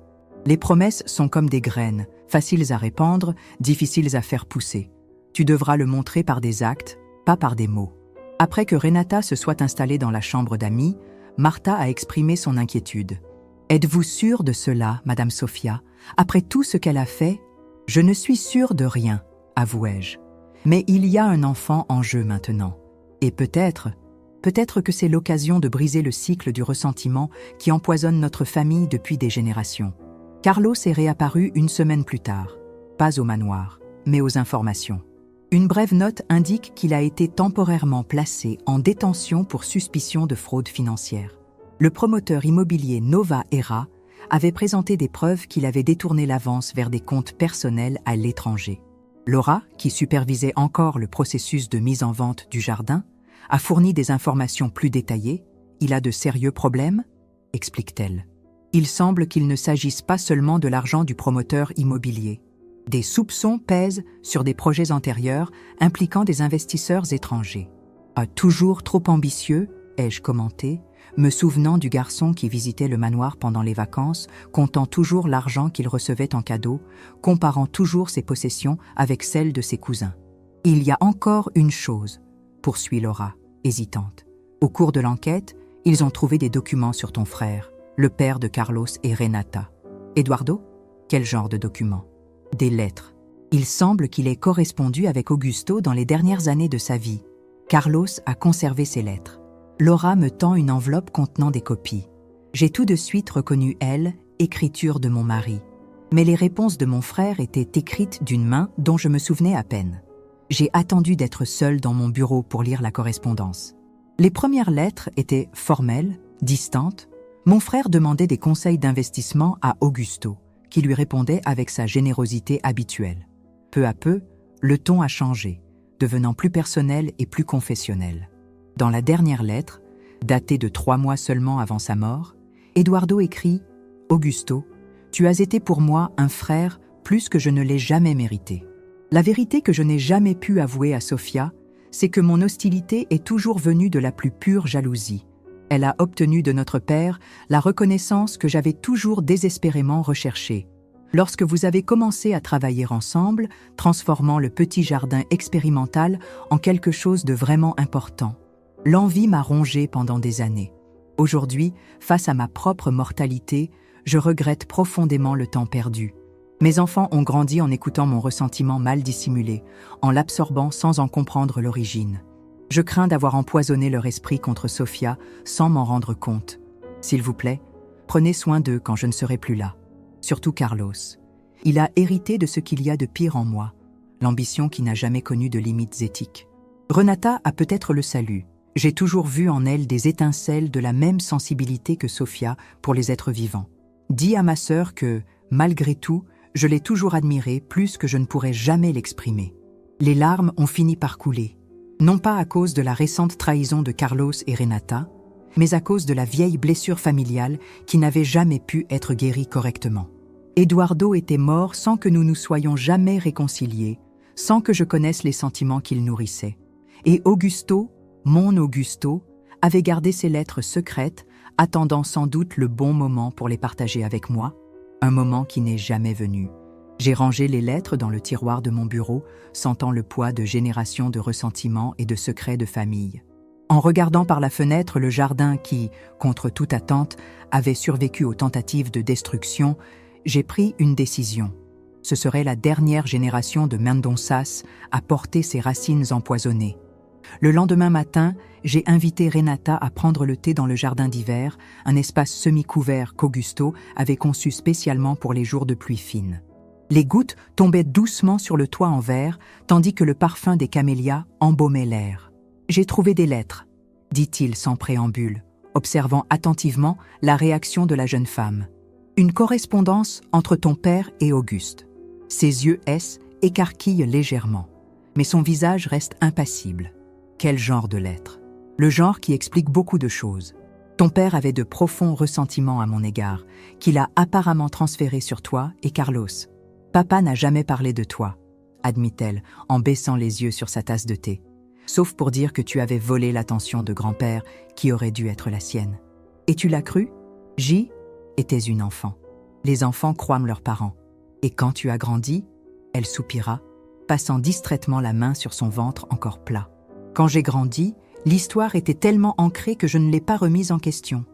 A: Les promesses sont comme des graines, faciles à répandre, difficiles à faire pousser. Tu devras le montrer par des actes, pas par des mots. Après que Renata se soit installée dans la chambre d'amis, Martha a exprimé son inquiétude. « Êtes-vous sûre de cela, Madame Sofia? Après tout ce qu'elle a fait, je ne suis sûre de rien, avouai-je. Mais il y a un enfant en jeu maintenant. Et peut-être que c'est l'occasion de briser le cycle du ressentiment qui empoisonne notre famille depuis des générations. » Carlos est réapparu une semaine plus tard, pas au manoir, mais aux informations. Une brève note indique qu'il a été temporairement placé en détention pour suspicion de fraude financière. Le promoteur immobilier Nova Era avait présenté des preuves qu'il avait détourné l'avance vers des comptes personnels à l'étranger. Laura, qui supervisait encore le processus de mise en vente du jardin, a fourni des informations plus détaillées. « Il a de sérieux problèmes ?» explique-t-elle. « Il semble qu'il ne s'agisse pas seulement de l'argent du promoteur immobilier. Des soupçons pèsent sur des projets antérieurs impliquant des investisseurs étrangers. Toujours trop ambitieux, ai-je commenté, me souvenant du garçon qui visitait le manoir pendant les vacances, comptant toujours l'argent qu'il recevait en cadeau, comparant toujours ses possessions avec celles de ses cousins. Il y a encore une chose, poursuit Laura, hésitante. Au cours de l'enquête, ils ont trouvé des documents sur ton frère, le père de Carlos et Renata. Eduardo? Quel genre de documents? Des lettres. Il semble qu'il ait correspondu avec Augusto dans les dernières années de sa vie. Carlos a conservé ces lettres. Laura me tend une enveloppe contenant des copies. J'ai tout de suite reconnu elle, écriture de mon mari. Mais les réponses de mon frère étaient écrites d'une main dont je me souvenais à peine. J'ai attendu d'être seule dans mon bureau pour lire la correspondance. Les premières lettres étaient formelles, distantes. Mon frère demandait des conseils d'investissement à Augusto, qui lui répondait avec sa générosité habituelle. Peu à peu, le ton a changé, devenant plus personnel et plus confessionnel. Dans la dernière lettre, datée de 3 mois seulement avant sa mort, Eduardo écrit « Augusto, tu as été pour moi un frère plus que je ne l'ai jamais mérité. La vérité que je n'ai jamais pu avouer à Sofia, c'est que mon hostilité est toujours venue de la plus pure jalousie. Elle a obtenu de notre père la reconnaissance que j'avais toujours désespérément recherchée. Lorsque vous avez commencé à travailler ensemble, transformant le petit jardin expérimental en quelque chose de vraiment important, l'envie m'a rongée pendant des années. Aujourd'hui, face à ma propre mortalité, je regrette profondément le temps perdu. Mes enfants ont grandi en écoutant mon ressentiment mal dissimulé, en l'absorbant sans en comprendre l'origine. Je crains d'avoir empoisonné leur esprit contre Sophia sans m'en rendre compte. S'il vous plaît, prenez soin d'eux quand je ne serai plus là. Surtout Carlos. Il a hérité de ce qu'il y a de pire en moi, l'ambition qui n'a jamais connu de limites éthiques. Renata a peut-être le salut. J'ai toujours vu en elle des étincelles de la même sensibilité que Sophia pour les êtres vivants. Dis à ma sœur que, malgré tout, je l'ai toujours admirée plus que je ne pourrais jamais l'exprimer. Les larmes ont fini par couler, non pas à cause de la récente trahison de Carlos et Renata, mais à cause de la vieille blessure familiale qui n'avait jamais pu être guérie correctement. Eduardo était mort sans que nous nous soyons jamais réconciliés, sans que je connaisse les sentiments qu'il nourrissait. Et Augusto, mon Augusto, avait gardé ses lettres secrètes, attendant sans doute le bon moment pour les partager avec moi, un moment qui n'est jamais venu. J'ai rangé les lettres dans le tiroir de mon bureau, sentant le poids de générations de ressentiments et de secrets de famille. En regardant par la fenêtre le jardin qui, contre toute attente, avait survécu aux tentatives de destruction, j'ai pris une décision. Ce serait la dernière génération de Mendonças à porter ses racines empoisonnées. Le lendemain matin, j'ai invité Renata à prendre le thé dans le jardin d'hiver, un espace semi-couvert qu'Augusto avait conçu spécialement pour les jours de pluie fine. Les gouttes tombaient doucement sur le toit en verre, tandis que le parfum des camélias embaumait l'air. « J'ai trouvé des lettres », dit-il sans préambule, observant attentivement la réaction de la jeune femme. « Une correspondance entre ton père et Auguste. » Ses yeux écarquillent légèrement, mais son visage reste impassible. Quel genre de lettres? Le genre qui explique beaucoup de choses. Ton père avait de profonds ressentiments à mon égard, qu'il a apparemment transférés sur toi et Carlos. Papa n'a jamais parlé de toi, admit-elle en baissant les yeux sur sa tasse de thé, sauf pour dire que tu avais volé l'attention de grand-père qui aurait dû être la sienne. Et tu l'as cru? J était une enfant. Les enfants croient leurs parents. Et quand tu as grandi, elle soupira, passant distraitement la main sur son ventre encore plat. Quand j'ai grandi, l'histoire était tellement ancrée que je ne l'ai pas remise en question.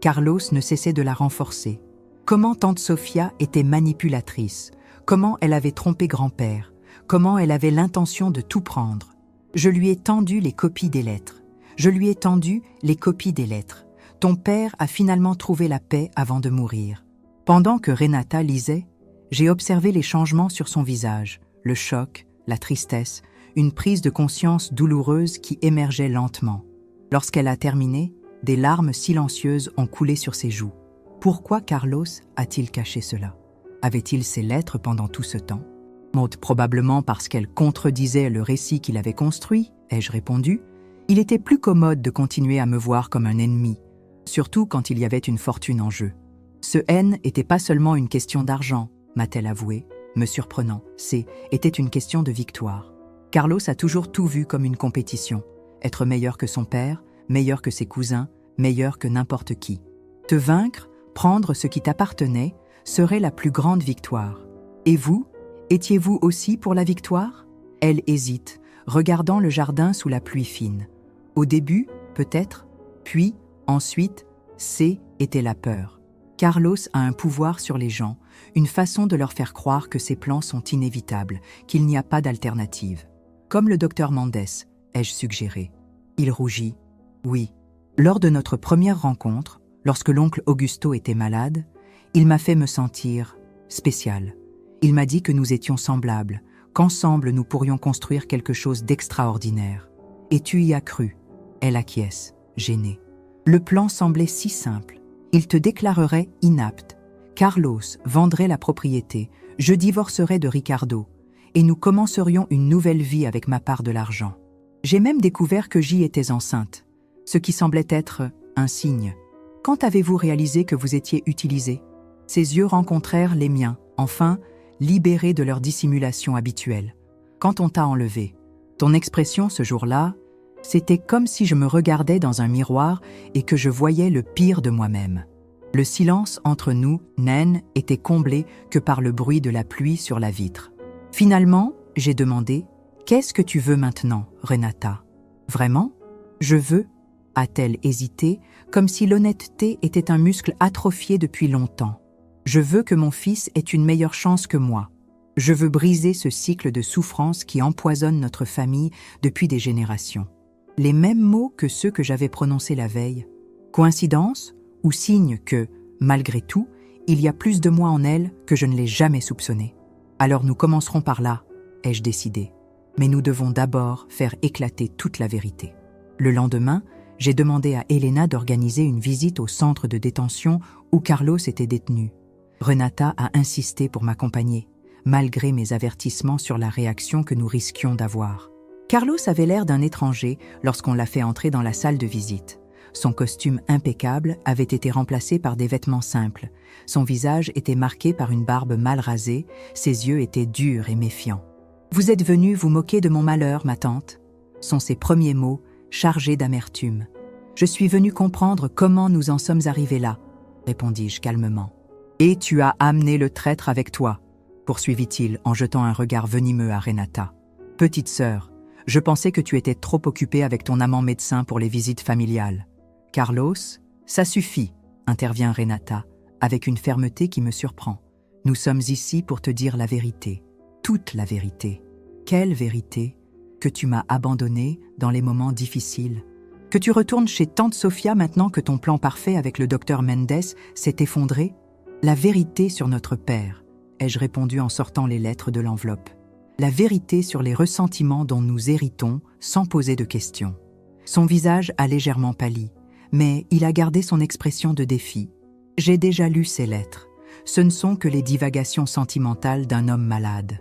A: Carlos ne cessait de la renforcer. Comment tante Sophia était manipulatrice, comment elle avait trompé grand-père, comment elle avait l'intention de tout prendre. Je lui ai tendu les copies des lettres. Ton père a finalement trouvé la paix avant de mourir. Pendant que Renata lisait, j'ai observé les changements sur son visage, le choc, la tristesse, une prise de conscience douloureuse qui émergeait lentement. Lorsqu'elle a terminé, des larmes silencieuses ont coulé sur ses joues. Pourquoi Carlos a-t-il caché cela? Avait-il ces lettres pendant tout ce temps? Probablement parce qu'elles contredisaient le récit qu'il avait construit, ai-je répondu. Il était plus commode de continuer à me voir comme un ennemi, surtout quand il y avait une fortune en jeu. Ce haine n'était pas seulement une question d'argent, m'a-t-elle avoué, me surprenant. Était une question de victoire. Carlos a toujours tout vu comme une compétition. Être meilleur que son père, meilleur que ses cousins, meilleur que n'importe qui. Te vaincre, prendre ce qui t'appartenait, serait la plus grande victoire. Et vous, étiez-vous aussi pour la victoire? Elle hésite, regardant le jardin sous la pluie fine. Au début, peut-être, puis, ensuite, était la peur. Carlos a un pouvoir sur les gens, une façon de leur faire croire que ses plans sont inévitables, qu'il n'y a pas d'alternative. Comme le docteur Mendes, ai-je suggéré. Il rougit. Oui. Lors de notre première rencontre, lorsque l'oncle Augusto était malade, il m'a fait me sentir spécial. Il m'a dit que nous étions semblables, qu'ensemble nous pourrions construire quelque chose d'extraordinaire. Et tu y as cru. Elle acquiesce, gênée. Le plan semblait si simple. Il te déclarerait inapte. Carlos vendrait la propriété, je divorcerais de Ricardo, et nous commencerions une nouvelle vie avec ma part de l'argent. J'ai même découvert que J était enceinte, ce qui semblait être un signe. Quand avez-vous réalisé que vous étiez utilisé? Ses yeux rencontrèrent les miens, enfin, libérés de leur dissimulation habituelle. Quand on t'a enlevé. Ton expression ce jour-là, c'était comme si je me regardais dans un miroir et que je voyais le pire de moi-même. Le silence entre nous, naine, était comblé que par le bruit de la pluie sur la vitre. Finalement, j'ai demandé « Qu'est-ce que tu veux maintenant, Renata ?»« Vraiment ? Je veux ?» a-t-elle hésité, comme si l'honnêteté était un muscle atrophié depuis longtemps. « Je veux que mon fils ait une meilleure chance que moi. Je veux briser ce cycle de souffrance qui empoisonne notre famille depuis des générations. » Les mêmes mots que ceux que j'avais prononcés la veille. Coïncidence ou signe que, malgré tout, il y a plus de moi en elle que je ne l'ai jamais soupçonné. Alors nous commencerons par là, ai-je décidé. Mais nous devons d'abord faire éclater toute la vérité. Le lendemain, j'ai demandé à Elena d'organiser une visite au centre de détention où Carlos était détenu. Renata a insisté pour m'accompagner, malgré mes avertissements sur la réaction que nous risquions d'avoir. Carlos avait l'air d'un étranger lorsqu'on l'a fait entrer dans la salle de visite. Son costume impeccable avait été remplacé par des vêtements simples. Son visage était marqué par une barbe mal rasée, ses yeux étaient durs et méfiants. « Vous êtes venue vous moquer de mon malheur, ma tante ?» sont ses premiers mots, chargés d'amertume. « Je suis venue comprendre comment nous en sommes arrivés là, » répondis-je calmement. « Et tu as amené le traître avec toi » poursuivit-il en jetant un regard venimeux à Renata. « Petite sœur, je pensais que tu étais trop occupée avec ton amant médecin pour les visites familiales. » « Carlos, ça suffit, » intervient Renata, avec une fermeté qui me surprend. « Nous sommes ici pour te dire la vérité, toute la vérité. » « Quelle vérité ? Que tu m'as abandonnée dans les moments difficiles. Que tu retournes chez tante Sofia maintenant que ton plan parfait avec le docteur Mendes s'est effondré ? La vérité sur notre père, ai-je répondu en sortant les lettres de l'enveloppe. La vérité sur les ressentiments dont nous héritons sans poser de questions. Son visage a légèrement pâli, mais il a gardé son expression de défi. J'ai déjà lu ces lettres. Ce ne sont que les divagations sentimentales d'un homme malade.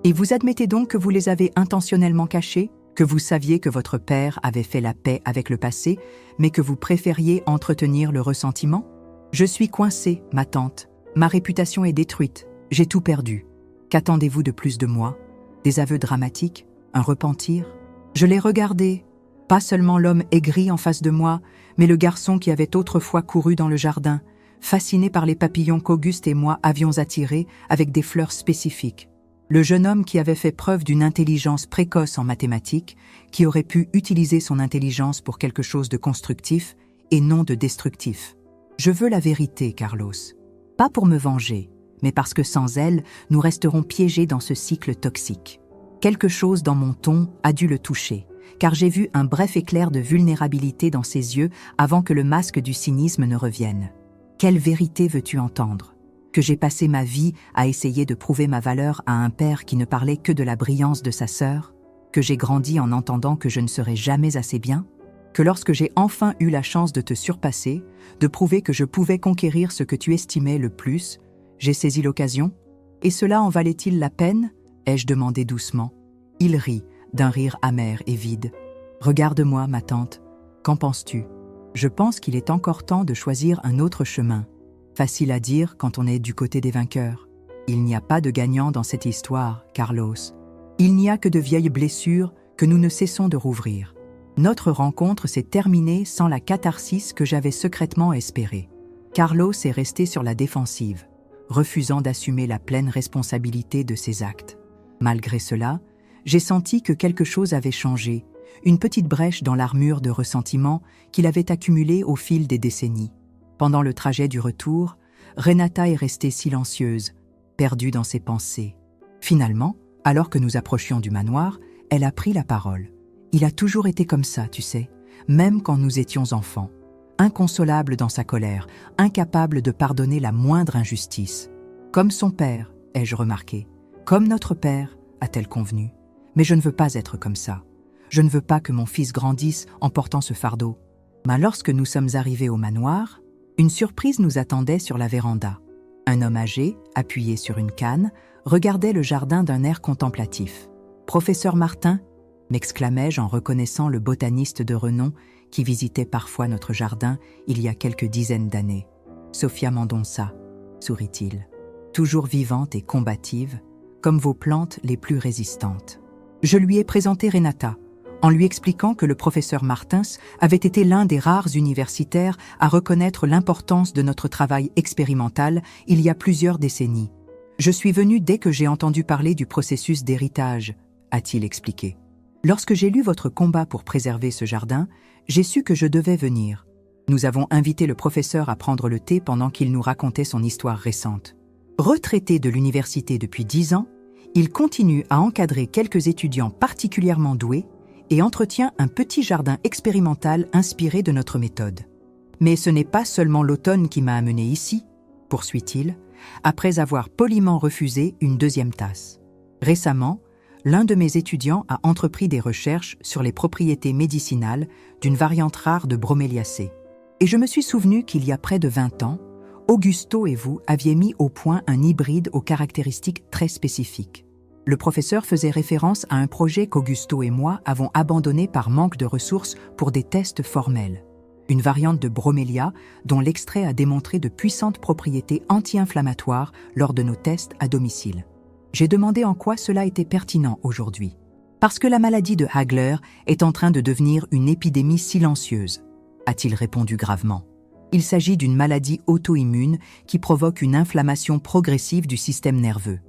A: Et vous admettez donc que vous les avez intentionnellement cachées, que vous saviez que votre père avait fait la paix avec le passé, mais que vous préfériez entretenir le ressentiment ? Je suis coincée, ma tante. Ma réputation est détruite. J'ai tout perdu. Qu'attendez-vous de plus de moi ? Des aveux dramatiques ? Un repentir ? Je l'ai regardé. Pas seulement l'homme aigri en face de moi, mais le garçon qui avait autrefois couru dans le jardin, fasciné par les papillons qu'Auguste et moi avions attirés avec des fleurs spécifiques. Le jeune homme qui avait fait preuve d'une intelligence précoce en mathématiques, qui aurait pu utiliser son intelligence pour quelque chose de constructif et non de destructif. Je veux la vérité, Carlos. Pas pour me venger, mais parce que sans elle, nous resterons piégés dans ce cycle toxique. Quelque chose dans mon ton a dû le toucher, car j'ai vu un bref éclair de vulnérabilité dans ses yeux avant que le masque du cynisme ne revienne. Quelle vérité veux-tu entendre ? Que j'ai passé ma vie à essayer de prouver ma valeur à un père qui ne parlait que de la brillance de sa sœur ? Que j'ai grandi en entendant que je ne serais jamais assez bien ? Que lorsque j'ai enfin eu la chance de te surpasser, de prouver que je pouvais conquérir ce que tu estimais le plus, j'ai saisi l'occasion ? Et cela en valait-il la peine ? ai-je demandé doucement. Il rit, d'un rire amer et vide. « Regarde-moi, ma tante. Qu'en penses-tu ? Je pense qu'il est encore temps de choisir un autre chemin. Facile à dire quand on est du côté des vainqueurs. Il n'y a pas de gagnant dans cette histoire, Carlos. Il n'y a que de vieilles blessures que nous ne cessons de rouvrir. Notre rencontre s'est terminée sans la catharsis que j'avais secrètement espérée. Carlos est resté sur la défensive, refusant d'assumer la pleine responsabilité de ses actes. Malgré cela, j'ai senti que quelque chose avait changé, une petite brèche dans l'armure de ressentiment qu'il avait accumulée au fil des décennies. Pendant le trajet du retour, Renata est restée silencieuse, perdue dans ses pensées. Finalement, alors que nous approchions du manoir, elle a pris la parole. Il a toujours été comme ça, tu sais, même quand nous étions enfants. Inconsolable dans sa colère, incapable de pardonner la moindre injustice. Comme son père, ai-je remarqué. Comme notre père, a-t-elle convenu. Mais je ne veux pas être comme ça. Je ne veux pas que mon fils grandisse en portant ce fardeau. Mais lorsque nous sommes arrivés au manoir, une surprise nous attendait sur la véranda. Un homme âgé, appuyé sur une canne, regardait le jardin d'un air contemplatif. « Professeur Martin » m'exclamai-je en reconnaissant le botaniste de renom qui visitait parfois notre jardin il y a quelques dizaines d'années. « Sofia Mendonça » sourit-il. « Toujours vivante et combative, comme vos plantes les plus résistantes. » Je lui ai présenté Renata, en lui expliquant que le professeur Martins avait été l'un des rares universitaires à reconnaître l'importance de notre travail expérimental il y a plusieurs décennies. Je suis venu dès que j'ai entendu parler du processus d'héritage, a-t-il expliqué. Lorsque j'ai lu votre combat pour préserver ce jardin, j'ai su que je devais venir. Nous avons invité le professeur à prendre le thé pendant qu'il nous racontait son histoire récente. Retraité de l'université depuis 10 ans, il continue à encadrer quelques étudiants particulièrement doués et entretient un petit jardin expérimental inspiré de notre méthode. Mais ce n'est pas seulement l'automne qui m'a amené ici, poursuit-il, après avoir poliment refusé une deuxième tasse. Récemment, l'un de mes étudiants a entrepris des recherches sur les propriétés médicinales d'une variante rare de broméliacée. Et je me suis souvenu qu'il y a près de 20 ans, Augusto et vous aviez mis au point un hybride aux caractéristiques très spécifiques. Le professeur faisait référence à un projet qu'Augusto et moi avons abandonné par manque de ressources pour des tests formels. Une variante de bromélia dont l'extrait a démontré de puissantes propriétés anti-inflammatoires lors de nos tests à domicile. J'ai demandé en quoi cela était pertinent aujourd'hui. Parce que la maladie de Hagler est en train de devenir une épidémie silencieuse, a-t-il répondu gravement. Il s'agit d'une maladie auto-immune qui provoque une inflammation progressive du système nerveux.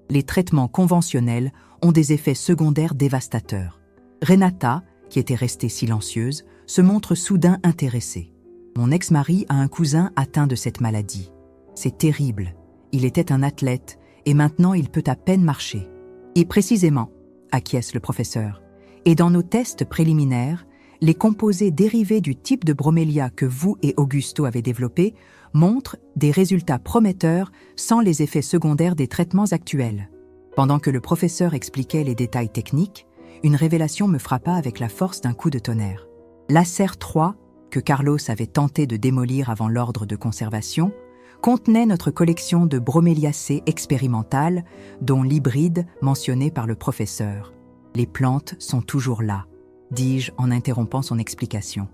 A: Les traitements conventionnels ont des effets secondaires dévastateurs. Renata, qui était restée silencieuse, se montre soudain intéressée. Mon ex-mari a un cousin atteint de cette maladie. C'est terrible. Il était un athlète et maintenant il peut à peine marcher. Et précisément, acquiesce le professeur, et dans nos tests préliminaires, les composés dérivés du type de bromélia que vous et Augusto avez développé montrent des résultats prometteurs sans les effets secondaires des traitements actuels. Pendant que le professeur expliquait les détails techniques, une révélation me frappa avec la force d'un coup de tonnerre. L'Acer 3, que Carlos avait tenté de démolir avant l'ordre de conservation, contenait notre collection de broméliacées expérimentales, dont l'hybride mentionné par le professeur. Les plantes sont toujours là, dis-je en interrompant son explication.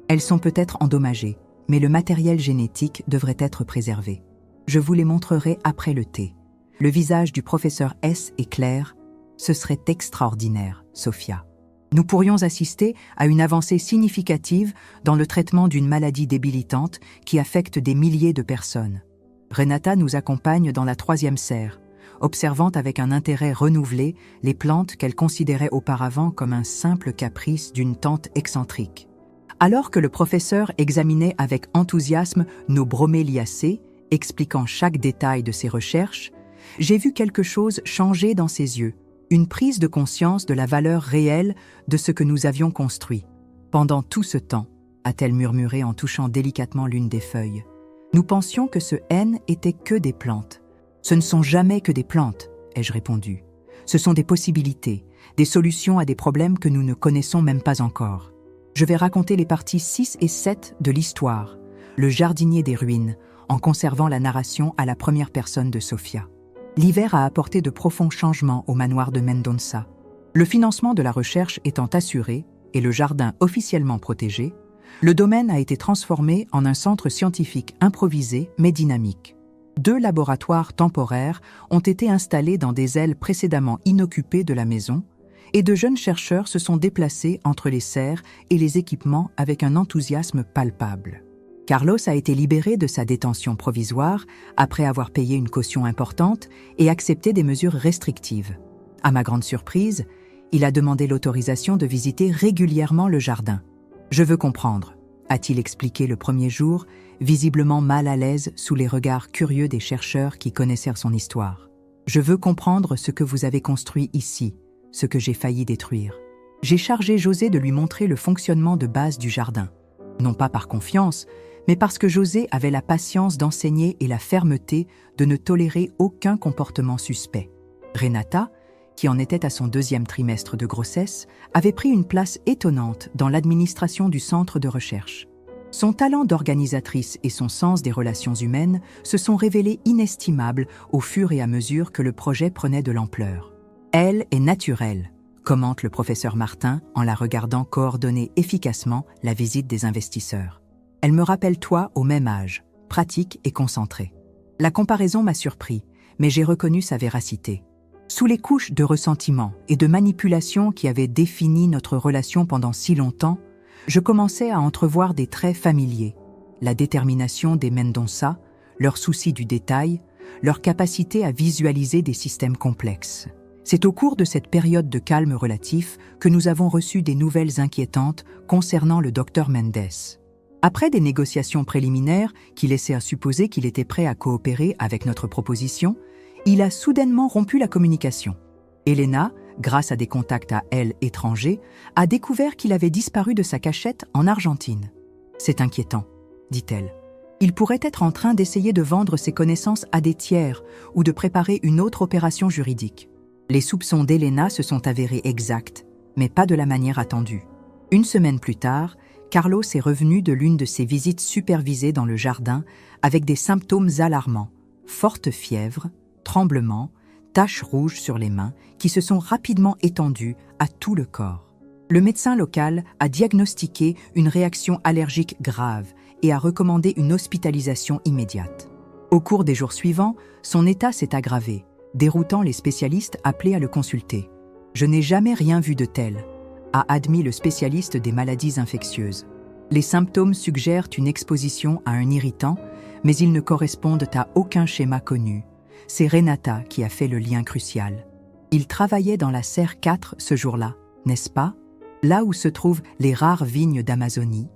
A: Elles sont peut-être endommagées, mais le matériel génétique devrait être préservé. Je vous les montrerai après le thé. Le visage du professeur S est clair. Ce serait extraordinaire, Sophia. Nous pourrions assister à une avancée significative dans le traitement d'une maladie débilitante qui affecte des milliers de personnes. Renata nous accompagne dans la 3e serre, observant avec un intérêt renouvelé les plantes qu'elle considérait auparavant comme un simple caprice d'une tante excentrique. Alors que le professeur examinait avec enthousiasme nos broméliacées, expliquant chaque détail de ses recherches, j'ai vu quelque chose changer dans ses yeux, une prise de conscience de la valeur réelle de ce que nous avions construit. Pendant tout ce temps, a-t-elle murmuré en touchant délicatement l'une des feuilles, nous pensions que ce N était que des plantes. Ce ne sont jamais que des plantes, ai-je répondu. Ce sont des possibilités, des solutions à des problèmes que nous ne connaissons même pas encore. Je vais raconter les parties 6 et 7 de l'histoire, le jardinier des ruines, en conservant la narration à la première personne de Sophia. L'hiver a apporté de profonds changements au manoir de Mendonça. Le financement de la recherche étant assuré et le jardin officiellement protégé, le domaine a été transformé en un centre scientifique improvisé mais dynamique. 2 laboratoires temporaires ont été installés dans des ailes précédemment inoccupées de la maison et de jeunes chercheurs se sont déplacés entre les serres et les équipements avec un enthousiasme palpable. Carlos a été libéré de sa détention provisoire après avoir payé une caution importante et accepté des mesures restrictives. À ma grande surprise, il a demandé l'autorisation de visiter régulièrement le jardin. « Je veux comprendre », a-t-il expliqué le premier jour, visiblement mal à l'aise sous les regards curieux des chercheurs qui connaissaient son histoire. « Je veux comprendre ce que vous avez construit ici, ce que j'ai failli détruire. » J'ai chargé José de lui montrer le fonctionnement de base du jardin. Non pas par confiance, mais parce que José avait la patience d'enseigner et la fermeté de ne tolérer aucun comportement suspect. Renata, qui en était à son 2e trimestre de grossesse, avait pris une place étonnante dans l'administration du centre de recherche. Son talent d'organisatrice et son sens des relations humaines se sont révélés inestimables au fur et à mesure que le projet prenait de l'ampleur. « Elle est naturelle », commente le professeur Martin en la regardant coordonner efficacement la visite des investisseurs. « Elle me rappelle toi au même âge, pratique et concentrée. » La comparaison m'a surpris, mais j'ai reconnu sa véracité. Sous les couches de ressentiment et de manipulation qui avaient défini notre relation pendant si longtemps, je commençais à entrevoir des traits familiers. La détermination des Mendonça, leur souci du détail, leur capacité à visualiser des systèmes complexes. C'est au cours de cette période de calme relatif que nous avons reçu des nouvelles inquiétantes concernant le docteur Mendes. Après des négociations préliminaires qui laissaient à supposer qu'il était prêt à coopérer avec notre proposition, il a soudainement rompu la communication. Elena, grâce à des contacts à elle étrangers, a découvert qu'il avait disparu de sa cachette en Argentine. « C'est inquiétant », dit-elle. « Il pourrait être en train d'essayer de vendre ses connaissances à des tiers ou de préparer une autre opération juridique. » Les soupçons d'Elena se sont avérés exacts, mais pas de la manière attendue. Une semaine plus tard, Carlos est revenu de l'une de ses visites supervisées dans le jardin avec des symptômes alarmants, forte fièvre, tremblements, taches rouges sur les mains qui se sont rapidement étendues à tout le corps. Le médecin local a diagnostiqué une réaction allergique grave et a recommandé une hospitalisation immédiate. Au cours des jours suivants, son état s'est aggravé, déroutant les spécialistes appelés à le consulter. « Je n'ai jamais rien vu de tel », a admis le spécialiste des maladies infectieuses. Les symptômes suggèrent une exposition à un irritant, mais ils ne correspondent à aucun schéma connu. C'est Renata qui a fait le lien crucial. Il travaillait dans la serre 4 ce jour-là, n'est-ce pas? Là où se trouvent les rares vignes d'Amazonie.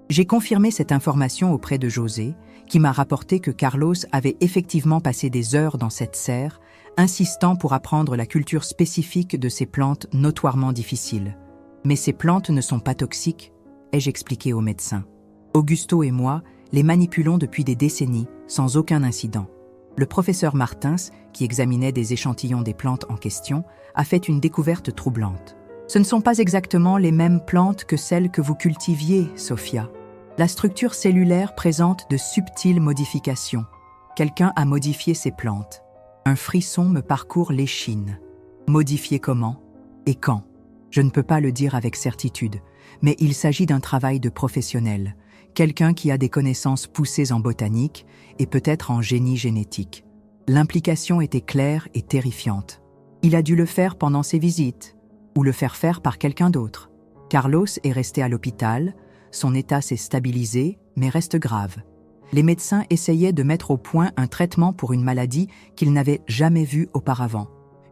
A: J'ai confirmé cette information auprès de José, qui m'a rapporté que Carlos avait effectivement passé des heures dans cette serre, insistant pour apprendre la culture spécifique de ces plantes notoirement difficiles. Mais ces plantes ne sont pas toxiques, ai-je expliqué au médecin. Augusto et moi les manipulons depuis des décennies, sans aucun incident. Le professeur Martins, qui examinait des échantillons des plantes en question, a fait une découverte troublante. Ce ne sont pas exactement les mêmes plantes que celles que vous cultiviez, Sophia. La structure cellulaire présente de subtiles modifications. Quelqu'un a modifié ces plantes. Un frisson me parcourt l'échine. Modifié comment? Et quand? Je ne peux pas le dire avec certitude, mais il s'agit d'un travail de professionnel, quelqu'un qui a des connaissances poussées en botanique et peut-être en génie génétique. L'implication était claire et terrifiante. Il a dû le faire pendant ses visites, ou le faire faire par quelqu'un d'autre. Carlos est resté à l'hôpital, son état s'est stabilisé, mais reste grave. Les médecins essayaient de mettre au point un traitement pour une maladie qu'ils n'avaient jamais vue auparavant.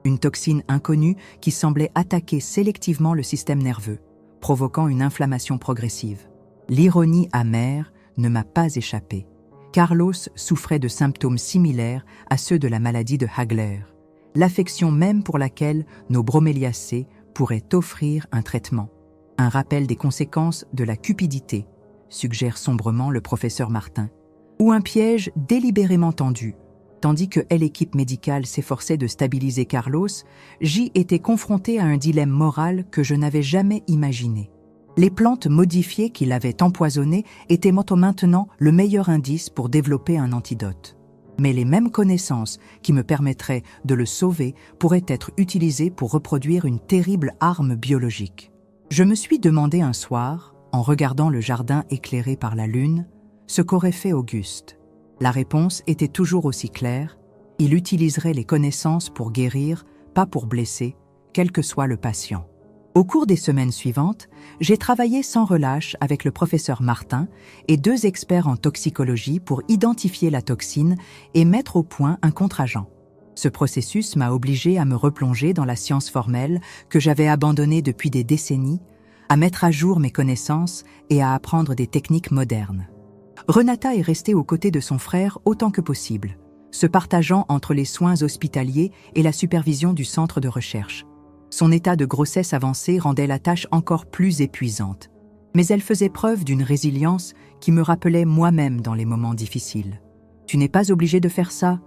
A: Une toxine inconnue qui semblait attaquer sélectivement le système nerveux, provoquant une inflammation progressive. L'ironie amère ne m'a pas échappé. Carlos souffrait de symptômes similaires à ceux de la maladie de Hagler, l'affection même pour laquelle nos broméliacées pourraient offrir un traitement. Un rappel des conséquences de la cupidité, suggère sombrement le professeur Martin, ou un piège délibérément tendu. Tandis que l'équipe médicale s'efforçait de stabiliser Carlos, j'y étais confronté à un dilemme moral que je n'avais jamais imaginé. Les plantes modifiées qui l'avaient empoisonné étaient maintenant le meilleur indice pour développer un antidote. Mais les mêmes connaissances qui me permettraient de le sauver pourraient être utilisées pour reproduire une terrible arme biologique. Je me suis demandé un soir, en regardant le jardin éclairé par la lune, ce qu'aurait fait Auguste. La réponse était toujours aussi claire, il utiliserait les connaissances pour guérir, pas pour blesser, quel que soit le patient. Au cours des semaines suivantes, j'ai travaillé sans relâche avec le professeur Martin et 2 experts en toxicologie pour identifier la toxine et mettre au point un contre-agent. Ce processus m'a obligé à me replonger dans la science formelle que j'avais abandonnée depuis des décennies, à mettre à jour mes connaissances et à apprendre des techniques modernes. Renata est restée aux côtés de son frère autant que possible, se partageant entre les soins hospitaliers et la supervision du centre de recherche. Son état de grossesse avancée rendait la tâche encore plus épuisante, mais elle faisait preuve d'une résilience qui me rappelait moi-même dans les moments difficiles. « Tu n'es pas obligé de faire ça »,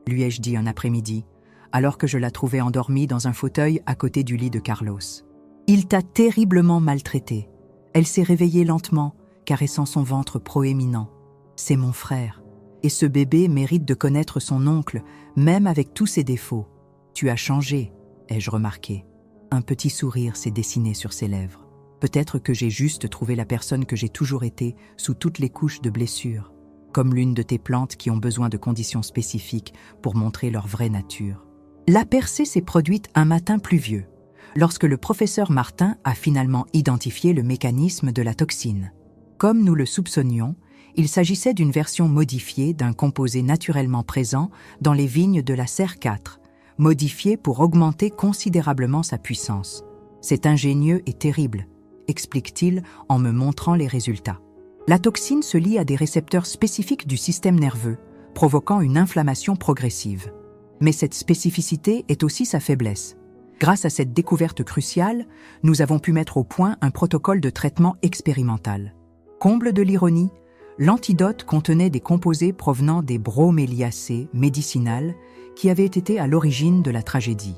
A: lui ai-je dit un après-midi, alors que je la trouvais endormie dans un fauteuil à côté du lit de Carlos. « Il t'a terriblement maltraitée. » Elle s'est réveillée lentement, caressant son ventre proéminent. « C'est mon frère. Et ce bébé mérite de connaître son oncle, même avec tous ses défauts. Tu as changé, ai-je remarqué. Un petit sourire s'est dessiné sur ses lèvres. Peut-être que j'ai juste trouvé la personne que j'ai toujours été, sous toutes les couches de blessures, comme l'une de tes plantes qui ont besoin de conditions spécifiques pour montrer leur vraie nature. La percée s'est produite un matin pluvieux, lorsque le professeur Martin a finalement identifié le mécanisme de la toxine. Comme nous le soupçonnions, il s'agissait d'une version modifiée d'un composé naturellement présent dans les vignes de la serre 4, modifié pour augmenter considérablement sa puissance. C'est ingénieux et terrible, explique-t-il en me montrant les résultats. La toxine se lie à des récepteurs spécifiques du système nerveux, provoquant une inflammation progressive. Mais cette spécificité est aussi sa faiblesse. Grâce à cette découverte cruciale, nous avons pu mettre au point un protocole de traitement expérimental. Comble de l'ironie, l'antidote contenait des composés provenant des broméliacées médicinales qui avaient été à l'origine de la tragédie.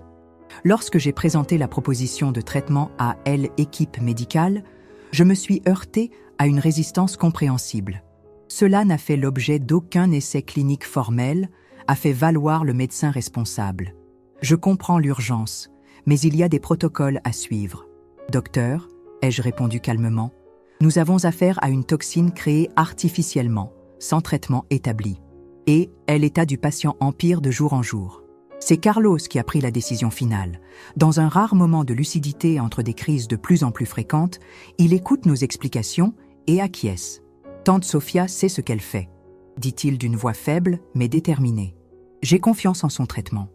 A: Lorsque j'ai présenté la proposition de traitement à l'équipe médicale, je me suis heurté à une résistance compréhensible. Cela n'a fait l'objet d'aucun essai clinique formel, a fait valoir le médecin responsable. Je comprends l'urgence, mais il y a des protocoles à suivre. Docteur, ai-je répondu calmement, nous avons affaire à une toxine créée artificiellement, sans traitement établi. Et l'état du patient empire de jour en jour. C'est Carlos qui a pris la décision finale. Dans un rare moment de lucidité entre des crises de plus en plus fréquentes, il écoute nos explications et acquiesce. Tante Sophia sait ce qu'elle fait, dit-il d'une voix faible mais déterminée. J'ai confiance en son traitement.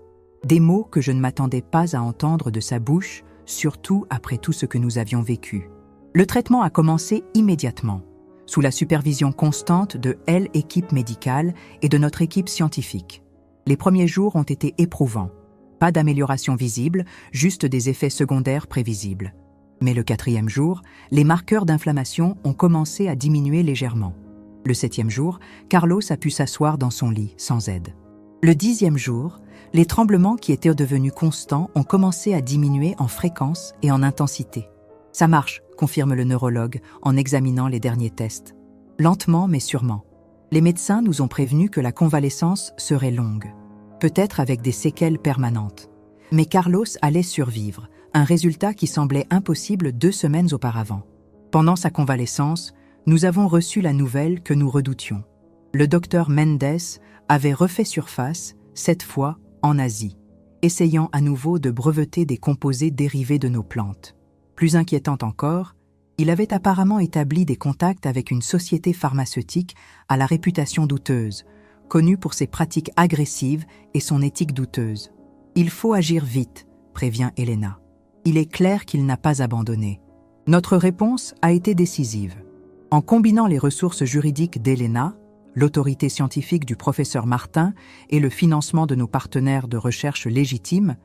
A: Des mots que je ne m'attendais pas à entendre de sa bouche, surtout après tout ce que nous avions vécu. Le traitement a commencé immédiatement, sous la supervision constante de l'équipe médicale et de notre équipe scientifique. Les premiers jours ont été éprouvants. Pas d'amélioration visible, juste des effets secondaires prévisibles. Mais le 4e jour, les marqueurs d'inflammation ont commencé à diminuer légèrement. Le 7e jour, Carlos a pu s'asseoir dans son lit, sans aide. Le 10e jour, les tremblements qui étaient devenus constants ont commencé à diminuer en fréquence et en intensité. Ça marche, confirme le neurologue en examinant les derniers tests. Lentement mais sûrement. Les médecins nous ont prévenus que la convalescence serait longue, peut-être avec des séquelles permanentes. Mais Carlos allait survivre, un résultat qui semblait impossible 2 semaines auparavant. Pendant sa convalescence, nous avons reçu la nouvelle que nous redoutions. Le docteur Mendes avait refait surface, cette fois en Asie, essayant à nouveau de breveter des composés dérivés de nos plantes. Plus inquiétant encore, il avait apparemment établi des contacts avec une société pharmaceutique à la réputation douteuse, connue pour ses pratiques agressives et son éthique douteuse. Il faut agir vite, prévient Elena. Il est clair qu'il n'a pas abandonné. Notre réponse a été décisive. En combinant les ressources juridiques d'Elena, l'autorité scientifique du professeur Martin et le financement de nos partenaires de recherche légitimes,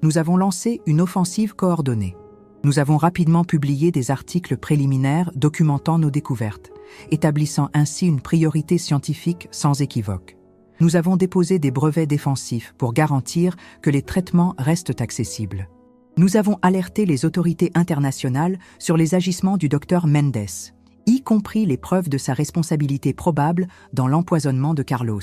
A: nous avons lancé une offensive coordonnée. Nous avons rapidement publié des articles préliminaires documentant nos découvertes, établissant ainsi une priorité scientifique sans équivoque. Nous avons déposé des brevets défensifs pour garantir que les traitements restent accessibles. Nous avons alerté les autorités internationales sur les agissements du docteur Mendes, y compris les preuves de sa responsabilité probable dans l'empoisonnement de Carlos.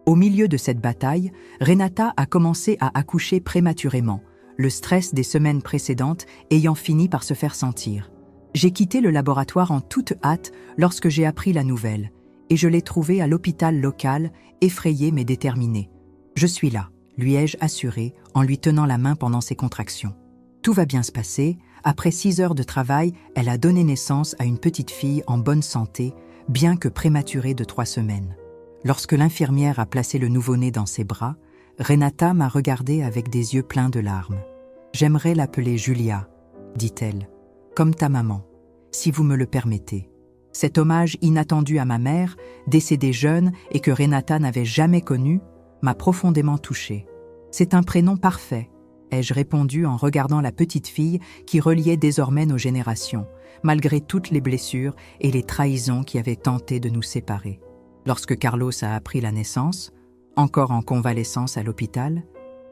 A: Au milieu de cette bataille, Renata a commencé à accoucher prématurément, le stress des semaines précédentes ayant fini par se faire sentir. J'ai quitté le laboratoire en toute hâte lorsque j'ai appris la nouvelle, et je l'ai trouvée à l'hôpital local, effrayée mais déterminée. Je suis là, lui ai-je assuré en lui tenant la main pendant ses contractions. Tout va bien se passer. Après 6 heures de travail, elle a donné naissance à une petite fille en bonne santé, bien que prématurée de 3 semaines. Lorsque l'infirmière a placé le nouveau-né dans ses bras, Renata m'a regardée avec des yeux pleins de larmes. « J'aimerais l'appeler Julia, » dit-elle, « comme ta maman, si vous me le permettez. » Cet hommage inattendu à ma mère, décédée jeune et que Renata n'avait jamais connue, m'a profondément touchée. « C'est un prénom parfait, » ai-je répondu en regardant la petite fille qui reliait désormais nos générations, malgré toutes les blessures et les trahisons qui avaient tenté de nous séparer. Lorsque Carlos a appris la naissance, encore en convalescence à l'hôpital,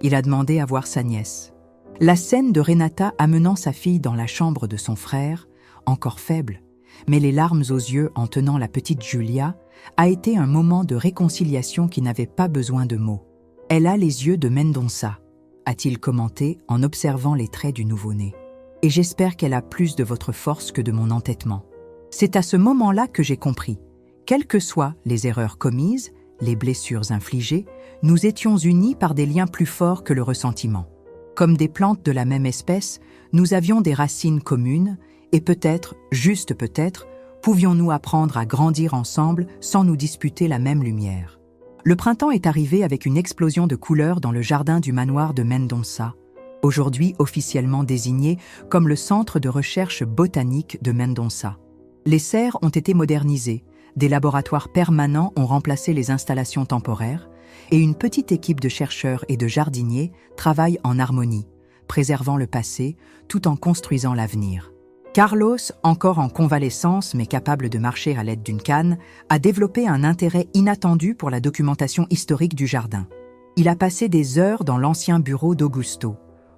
A: il a demandé à voir sa nièce. La scène de Renata amenant sa fille dans la chambre de son frère, encore faible, mais les larmes aux yeux en tenant la petite Julia, a été un moment de réconciliation qui n'avait pas besoin de mots. « Elle a les yeux de Mendonça », a-t-il commenté en observant les traits du nouveau-né. « Et j'espère qu'elle a plus de votre force que de mon entêtement. » C'est à ce moment-là que j'ai compris. Quelles que soient les erreurs commises, les blessures infligées, nous étions unis par des liens plus forts que le ressentiment. Comme des plantes de la même espèce, nous avions des racines communes et peut-être, juste peut-être, pouvions-nous apprendre à grandir ensemble sans nous disputer la même lumière. Le printemps est arrivé avec une explosion de couleurs dans le jardin du manoir de Mendonça, aujourd'hui officiellement désigné comme le centre de recherche botanique de Mendonça. Les serres ont été modernisées, des laboratoires permanents ont remplacé les installations temporaires, et une petite équipe de chercheurs et de jardiniers travaille en harmonie, préservant le passé tout en construisant l'avenir. Carlos, encore en convalescence mais capable de marcher à l'aide d'une canne, a développé un intérêt inattendu pour la documentation historique du jardin. Il a passé des heures dans l'ancien bureau d'Augusto,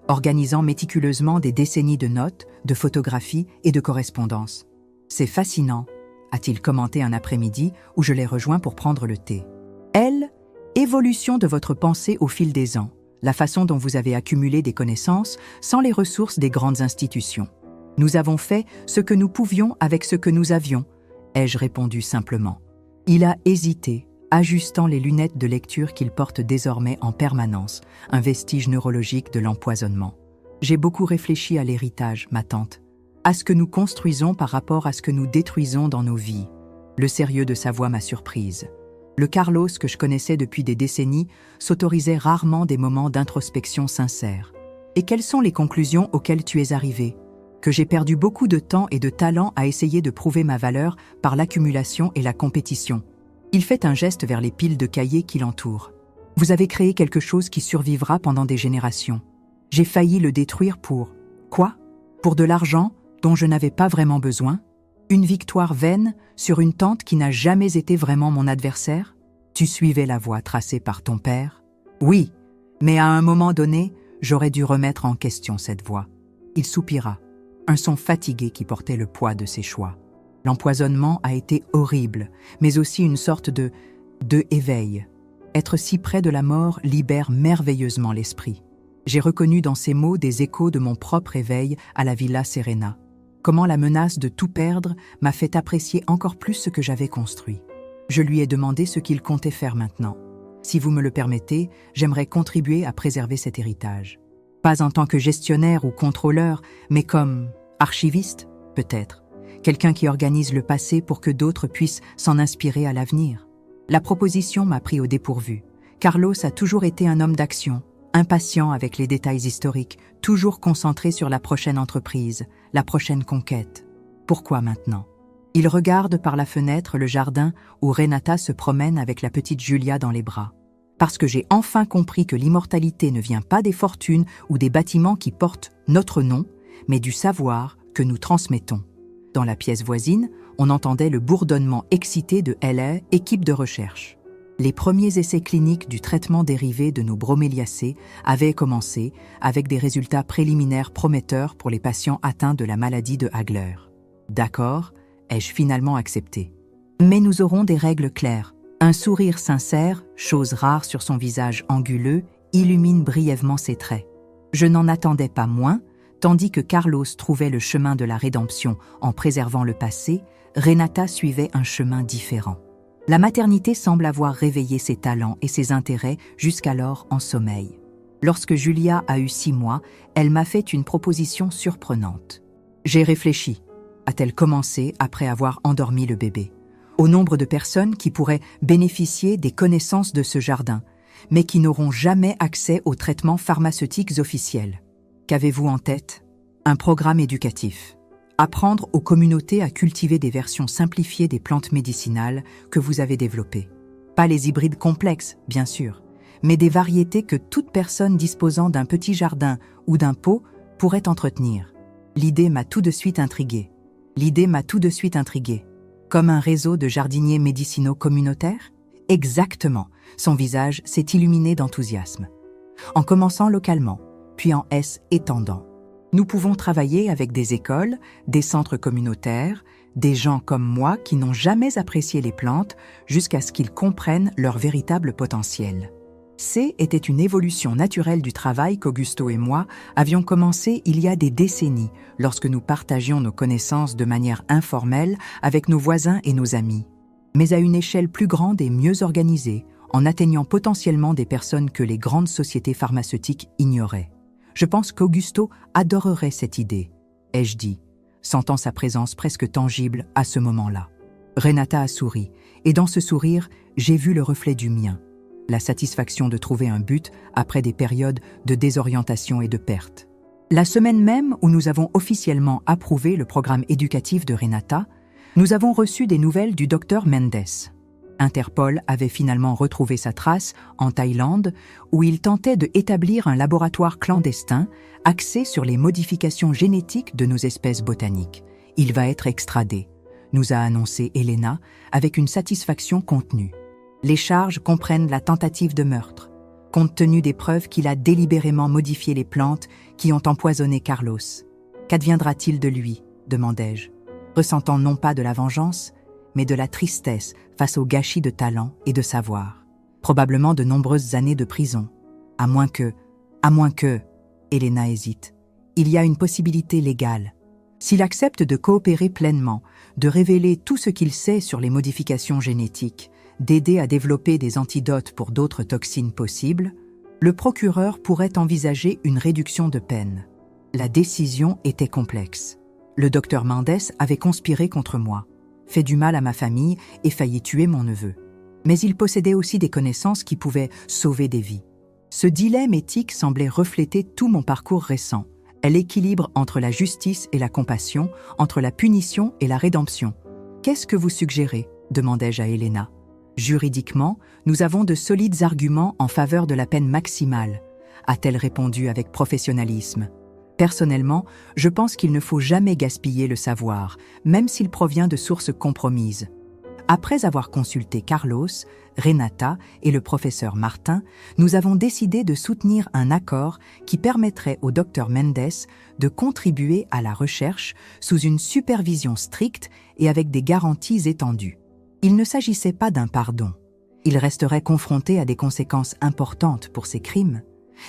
A: organisant méticuleusement des décennies de notes, de photographies et de correspondances. « C'est fascinant », a-t-il commenté un après-midi où je l'ai rejoint pour prendre le thé. Elle, évolution de votre pensée au fil des ans, la façon dont vous avez accumulé des connaissances sans les ressources des grandes institutions. Nous avons fait ce que nous pouvions avec ce que nous avions, ai-je répondu simplement. Il a hésité, ajustant les lunettes de lecture qu'il porte désormais en permanence, un vestige neurologique de l'empoisonnement. J'ai beaucoup réfléchi à l'héritage, ma tante, à ce que nous construisons par rapport à ce que nous détruisons dans nos vies. Le sérieux de sa voix m'a surprise. Le Carlos que je connaissais depuis des décennies s'autorisait rarement des moments d'introspection sincère. Et quelles sont les conclusions auxquelles tu es arrivé ? Que j'ai perdu beaucoup de temps et de talent à essayer de prouver ma valeur par l'accumulation et la compétition. Il fait un geste vers les piles de cahiers qui l'entourent. Vous avez créé quelque chose qui survivra pendant des générations. J'ai failli le détruire pour... Quoi ? Pour de l'argent dont je n'avais pas vraiment besoin ? Une victoire vaine sur une tante qui n'a jamais été vraiment mon adversaire ? Tu suivais la voie tracée par ton père ? Oui, mais à un moment donné, j'aurais dû remettre en question cette voie. Il soupira. Un son fatigué qui portait le poids de ses choix. L'empoisonnement a été horrible, mais aussi une sorte de éveil. Être si près de la mort libère merveilleusement l'esprit. J'ai reconnu dans ces mots des échos de mon propre éveil à la Villa Serena. Comment la menace de tout perdre m'a fait apprécier encore plus ce que j'avais construit. Je lui ai demandé ce qu'il comptait faire maintenant. Si vous me le permettez, j'aimerais contribuer à préserver cet héritage. Pas en tant que gestionnaire ou contrôleur, mais comme archiviste, peut-être. Quelqu'un qui organise le passé pour que d'autres puissent s'en inspirer à l'avenir. La proposition m'a pris au dépourvu. Carlos a toujours été un homme d'action, impatient avec les détails historiques, toujours concentré sur la prochaine entreprise, la prochaine conquête. Pourquoi maintenant ? Il regarde par la fenêtre le jardin où Renata se promène avec la petite Julia dans les bras. Parce que j'ai enfin compris que l'immortalité ne vient pas des fortunes ou des bâtiments qui portent notre nom, mais du savoir que nous transmettons. Dans la pièce voisine, on entendait le bourdonnement excité de LA, équipe de recherche. Les premiers essais cliniques du traitement dérivé de nos broméliacées avaient commencé avec des résultats préliminaires prometteurs pour les patients atteints de la maladie de Hagler. D'accord, ai-je finalement accepté. Mais nous aurons des règles claires. Un sourire sincère, chose rare sur son visage anguleux, illumine brièvement ses traits. Je n'en attendais pas moins, tandis que Carlos trouvait le chemin de la rédemption en préservant le passé, Renata suivait un chemin différent. La maternité semble avoir réveillé ses talents et ses intérêts jusqu'alors en sommeil. Lorsque Julia a eu 6 mois, elle m'a fait une proposition surprenante. J'ai réfléchi, a-t-elle commencé après avoir endormi le bébé, au nombre de personnes qui pourraient bénéficier des connaissances de ce jardin, mais qui n'auront jamais accès aux traitements pharmaceutiques officiels. Qu'avez-vous en tête ? Un programme éducatif. Apprendre aux communautés à cultiver des versions simplifiées des plantes médicinales que vous avez développées. Pas les hybrides complexes, bien sûr, mais des variétés que toute personne disposant d'un petit jardin ou d'un pot pourrait entretenir. L'idée m'a tout de suite intriguée. Comme un réseau de jardiniers médicinaux communautaires ? Exactement. Son visage s'est illuminé d'enthousiasme. En commençant localement, puis en s'étendant. Nous pouvons travailler avec des écoles, des centres communautaires, des gens comme moi qui n'ont jamais apprécié les plantes jusqu'à ce qu'ils comprennent leur véritable potentiel. Était une évolution naturelle du travail qu'Augusto et moi avions commencé il y a des décennies lorsque nous partagions nos connaissances de manière informelle avec nos voisins et nos amis. Mais à une échelle plus grande et mieux organisée, en atteignant potentiellement des personnes que les grandes sociétés pharmaceutiques ignoraient. Je pense qu'Augusto adorerait cette idée, ai-je dit, sentant sa présence presque tangible à ce moment-là. Renata a souri, et dans ce sourire, j'ai vu le reflet du mien, la satisfaction de trouver un but après des périodes de désorientation et de perte. La semaine même où nous avons officiellement approuvé le programme éducatif de Renata, nous avons reçu des nouvelles du docteur Mendes. Interpol avait finalement retrouvé sa trace en Thaïlande, où il tentait d'établir un laboratoire clandestin axé sur les modifications génétiques de nos espèces botaniques. Il va être extradé, nous a annoncé Elena avec une satisfaction contenue. Les charges comprennent la tentative de meurtre, compte tenu des preuves qu'il a délibérément modifié les plantes qui ont empoisonné Carlos. Qu'adviendra-t-il de lui ? Demandai-je, ressentant non pas de la vengeance, mais de la tristesse face au gâchis de talent et de savoir. Probablement de nombreuses années de prison. À moins que, Elena hésite. Il y a une possibilité légale. S'il accepte de coopérer pleinement, de révéler tout ce qu'il sait sur les modifications génétiques, d'aider à développer des antidotes pour d'autres toxines possibles, le procureur pourrait envisager une réduction de peine. La décision était complexe. Le docteur Mendes avait conspiré contre moi, fait du mal à ma famille et failli tuer mon neveu. Mais il possédait aussi des connaissances qui pouvaient sauver des vies. Ce dilemme éthique semblait refléter tout mon parcours récent, l'équilibre entre la justice et la compassion, entre la punition et la rédemption. « Qu'est-ce que vous suggérez ?» demandai-je à Elena. « Juridiquement, nous avons de solides arguments en faveur de la peine maximale », a-t-elle répondu avec professionnalisme. Personnellement, je pense qu'il ne faut jamais gaspiller le savoir, même s'il provient de sources compromises. Après avoir consulté Carlos, Renata et le professeur Martin, nous avons décidé de soutenir un accord qui permettrait au docteur Mendes de contribuer à la recherche sous une supervision stricte et avec des garanties étendues. Il ne s'agissait pas d'un pardon. Il resterait confronté à des conséquences importantes pour ses crimes,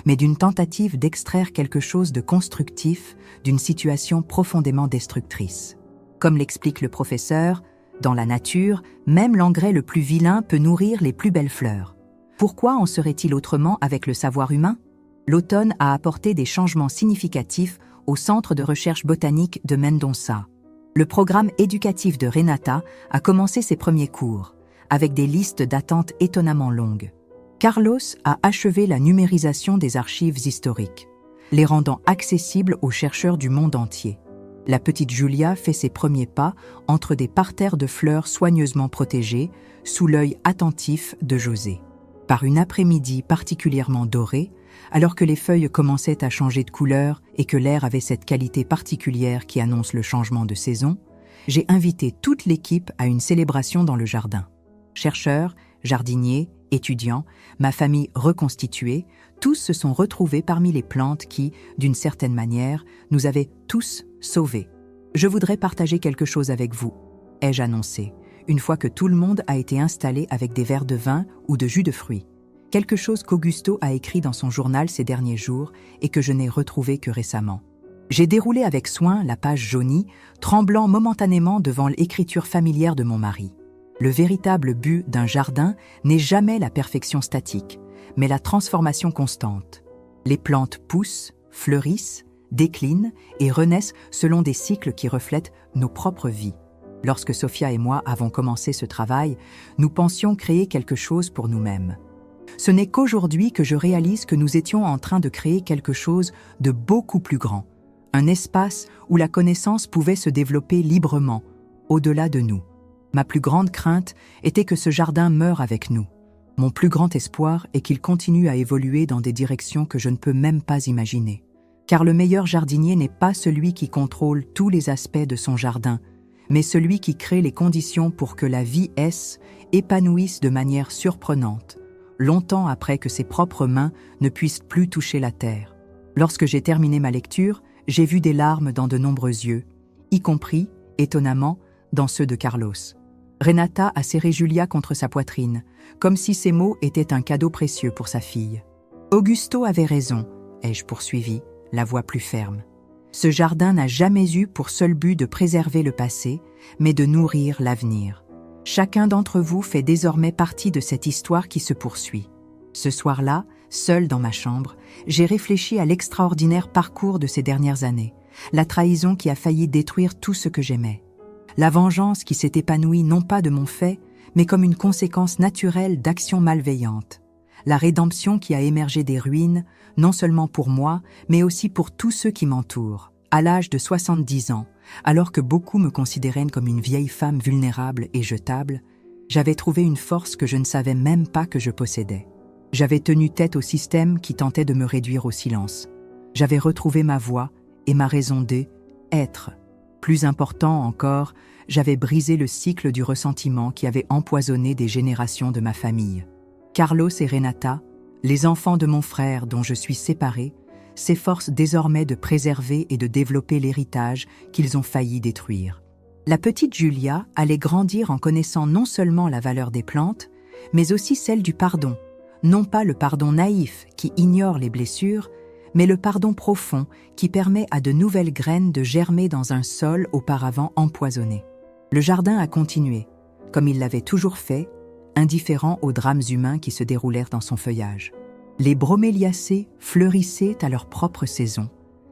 A: mais d'une tentative d'extraire quelque chose de constructif d'une situation profondément destructrice. Comme l'explique le professeur, dans la nature, même l'engrais le plus vilain peut nourrir les plus belles fleurs. Pourquoi en serait-il autrement avec le savoir humain ? L'automne a apporté des changements significatifs au Centre de recherche botanique de Mendonça. Le programme éducatif de Renata a commencé ses premiers cours, avec des listes d'attente étonnamment longues. Carlos a achevé la numérisation des archives historiques, les rendant accessibles aux chercheurs du monde entier. La petite Julia fait ses premiers pas entre des parterres de fleurs soigneusement protégées, sous l'œil attentif de José. Par une après-midi particulièrement dorée, alors que les feuilles commençaient à changer de couleur et que l'air avait cette qualité particulière qui annonce le changement de saison, j'ai invité toute l'équipe à une célébration dans le jardin. Chercheurs, jardiniers, étudiants, ma famille reconstituée, tous se sont retrouvés parmi les plantes qui, d'une certaine manière, nous avaient tous sauvés. « Je voudrais partager quelque chose avec vous », ai-je annoncé, une fois que tout le monde a été installé avec des verres de vin ou de jus de fruits. Quelque chose qu'Augusto a écrit dans son journal ces derniers jours et que je n'ai retrouvé que récemment. J'ai déroulé avec soin la page jaunie, tremblant momentanément devant l'écriture familière de mon mari. Le véritable but d'un jardin n'est jamais la perfection statique, mais la transformation constante. Les plantes poussent, fleurissent, déclinent et renaissent selon des cycles qui reflètent nos propres vies. Lorsque Sophia et moi avons commencé ce travail, nous pensions créer quelque chose pour nous-mêmes. Ce n'est qu'aujourd'hui que je réalise que nous étions en train de créer quelque chose de beaucoup plus grand, un espace où la connaissance pouvait se développer librement, au-delà de nous. Ma plus grande crainte était que ce jardin meure avec nous. Mon plus grand espoir est qu'il continue à évoluer dans des directions que je ne peux même pas imaginer. Car le meilleur jardinier n'est pas celui qui contrôle tous les aspects de son jardin, mais celui qui crée les conditions pour que la vie épanouisse de manière surprenante, longtemps après que ses propres mains ne puissent plus toucher la terre. Lorsque j'ai terminé ma lecture, j'ai vu des larmes dans de nombreux yeux, y compris, étonnamment, dans ceux de Carlos. Renata a serré Julia contre sa poitrine, comme si ces mots étaient un cadeau précieux pour sa fille. Augusto avait raison, ai-je poursuivi, la voix plus ferme. Ce jardin n'a jamais eu pour seul but de préserver le passé, mais de nourrir l'avenir. Chacun d'entre vous fait désormais partie de cette histoire qui se poursuit. Ce soir-là, seule dans ma chambre, j'ai réfléchi à l'extraordinaire parcours de ces dernières années, la trahison qui a failli détruire tout ce que j'aimais, la vengeance qui s'est épanouie non pas de mon fait, mais comme une conséquence naturelle d'actions malveillantes, la rédemption qui a émergé des ruines, non seulement pour moi, mais aussi pour tous ceux qui m'entourent. À l'âge de 70 ans, alors que beaucoup me considéraient comme une vieille femme vulnérable et jetable, j'avais trouvé une force que je ne savais même pas que je possédais. J'avais tenu tête au système qui tentait de me réduire au silence. J'avais retrouvé ma voix et ma raison d'être. Plus important encore, j'avais brisé le cycle du ressentiment qui avait empoisonné des générations de ma famille. Carlos et Renata, les enfants de mon frère dont je suis séparée, s'efforcent désormais de préserver et de développer l'héritage qu'ils ont failli détruire. La petite Julia allait grandir en connaissant non seulement la valeur des plantes, mais aussi celle du pardon. Non pas le pardon naïf qui ignore les blessures, mais le pardon profond qui permet à de nouvelles graines de germer dans un sol auparavant empoisonné. Le jardin a continué, comme il l'avait toujours fait, indifférent aux drames humains qui se déroulèrent dans son feuillage. Les broméliacées fleurissaient à leur propre saison.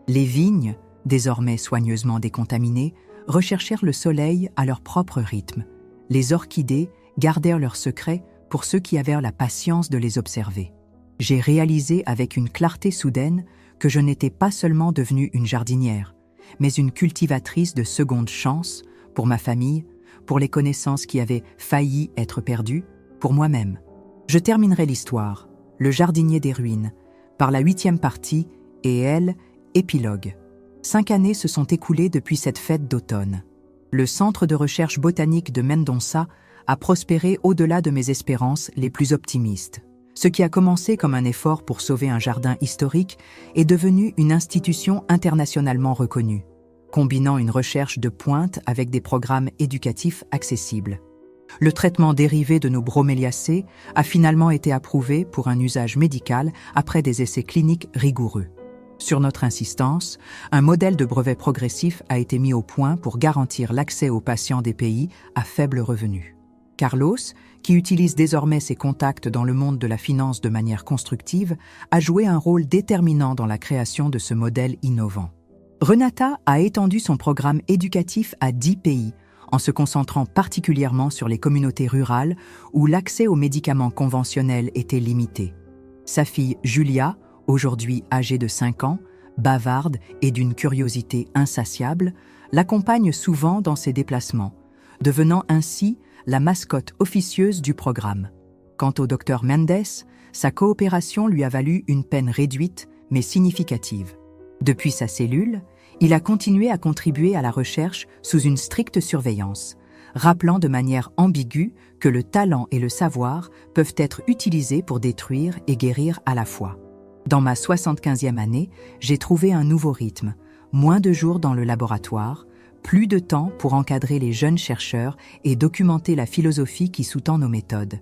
A: Les vignes, désormais soigneusement décontaminées, recherchèrent le soleil à leur propre rythme. Les orchidées gardèrent leurs secrets pour ceux qui avaient la patience de les observer. J'ai réalisé avec une clarté soudaine que je n'étais pas seulement devenue une jardinière, mais une cultivatrice de seconde chance pour ma famille, pour les connaissances qui avaient failli être perdues, pour moi-même. Je terminerai l'histoire, Le jardinier des ruines, par la 8e partie et elle, épilogue. 5 années se sont écoulées depuis cette fête d'automne. Le centre de recherche botanique de Mendonça a prospéré au-delà de mes espérances les plus optimistes. Ce qui a commencé comme un effort pour sauver un jardin historique est devenu une institution internationalement reconnue, combinant une recherche de pointe avec des programmes éducatifs accessibles. Le traitement dérivé de nos broméliacées a finalement été approuvé pour un usage médical après des essais cliniques rigoureux. Sur notre insistance, un modèle de brevet progressif a été mis au point pour garantir l'accès aux patients des pays à faible revenu. Carlos, qui utilise désormais ses contacts dans le monde de la finance de manière constructive, a joué un rôle déterminant dans la création de ce modèle innovant. Renata a étendu son programme éducatif à 10 pays, en se concentrant particulièrement sur les communautés rurales où l'accès aux médicaments conventionnels était limité. Sa fille Julia, aujourd'hui âgée de 5 ans, bavarde et d'une curiosité insatiable, l'accompagne souvent dans ses déplacements, devenant ainsi la mascotte officieuse du programme. Quant au Dr Mendes, sa coopération lui a valu une peine réduite mais significative. Depuis sa cellule, il a continué à contribuer à la recherche sous une stricte surveillance, rappelant de manière ambiguë que le talent et le savoir peuvent être utilisés pour détruire et guérir à la fois. Dans ma 75e année, j'ai trouvé un nouveau rythme, moins de jours dans le laboratoire, plus de temps pour encadrer les jeunes chercheurs et documenter la philosophie qui sous-tend nos méthodes.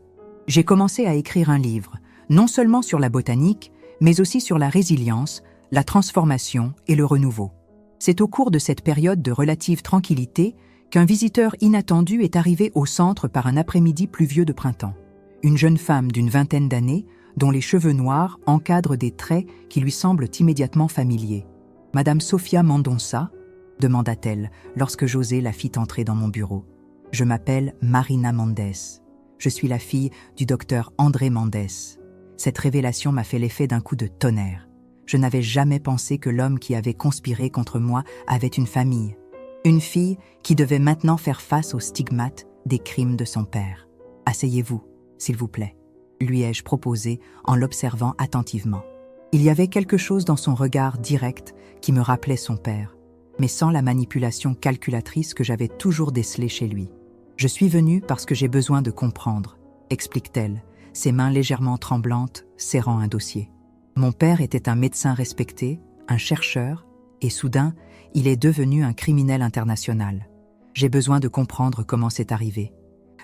A: J'ai commencé à écrire un livre, non seulement sur la botanique, mais aussi sur la résilience, la transformation et le renouveau. C'est au cours de cette période de relative tranquillité qu'un visiteur inattendu est arrivé au centre par un après-midi pluvieux de printemps. Une jeune femme d'une vingtaine d'années, dont les cheveux noirs encadrent des traits qui lui semblent immédiatement familiers. « Madame Sofia Mendonça ?» demanda-t-elle lorsque José la fit entrer dans mon bureau. « Je m'appelle Marina Mendes. Je suis la fille du docteur André Mendes. » Cette révélation m'a fait l'effet d'un coup de tonnerre. Je n'avais jamais pensé que l'homme qui avait conspiré contre moi avait une famille. Une fille qui devait maintenant faire face aux stigmates des crimes de son père. « Asseyez-vous, s'il vous plaît, » lui ai-je proposé en l'observant attentivement. Il y avait quelque chose dans son regard direct qui me rappelait son père, mais sans la manipulation calculatrice que j'avais toujours décelée chez lui. « Je suis venue parce que j'ai besoin de comprendre », explique-t-elle, ses mains légèrement tremblantes serrant un dossier. Mon père était un médecin respecté, un chercheur, et soudain, il est devenu un criminel international. J'ai besoin de comprendre comment c'est arrivé.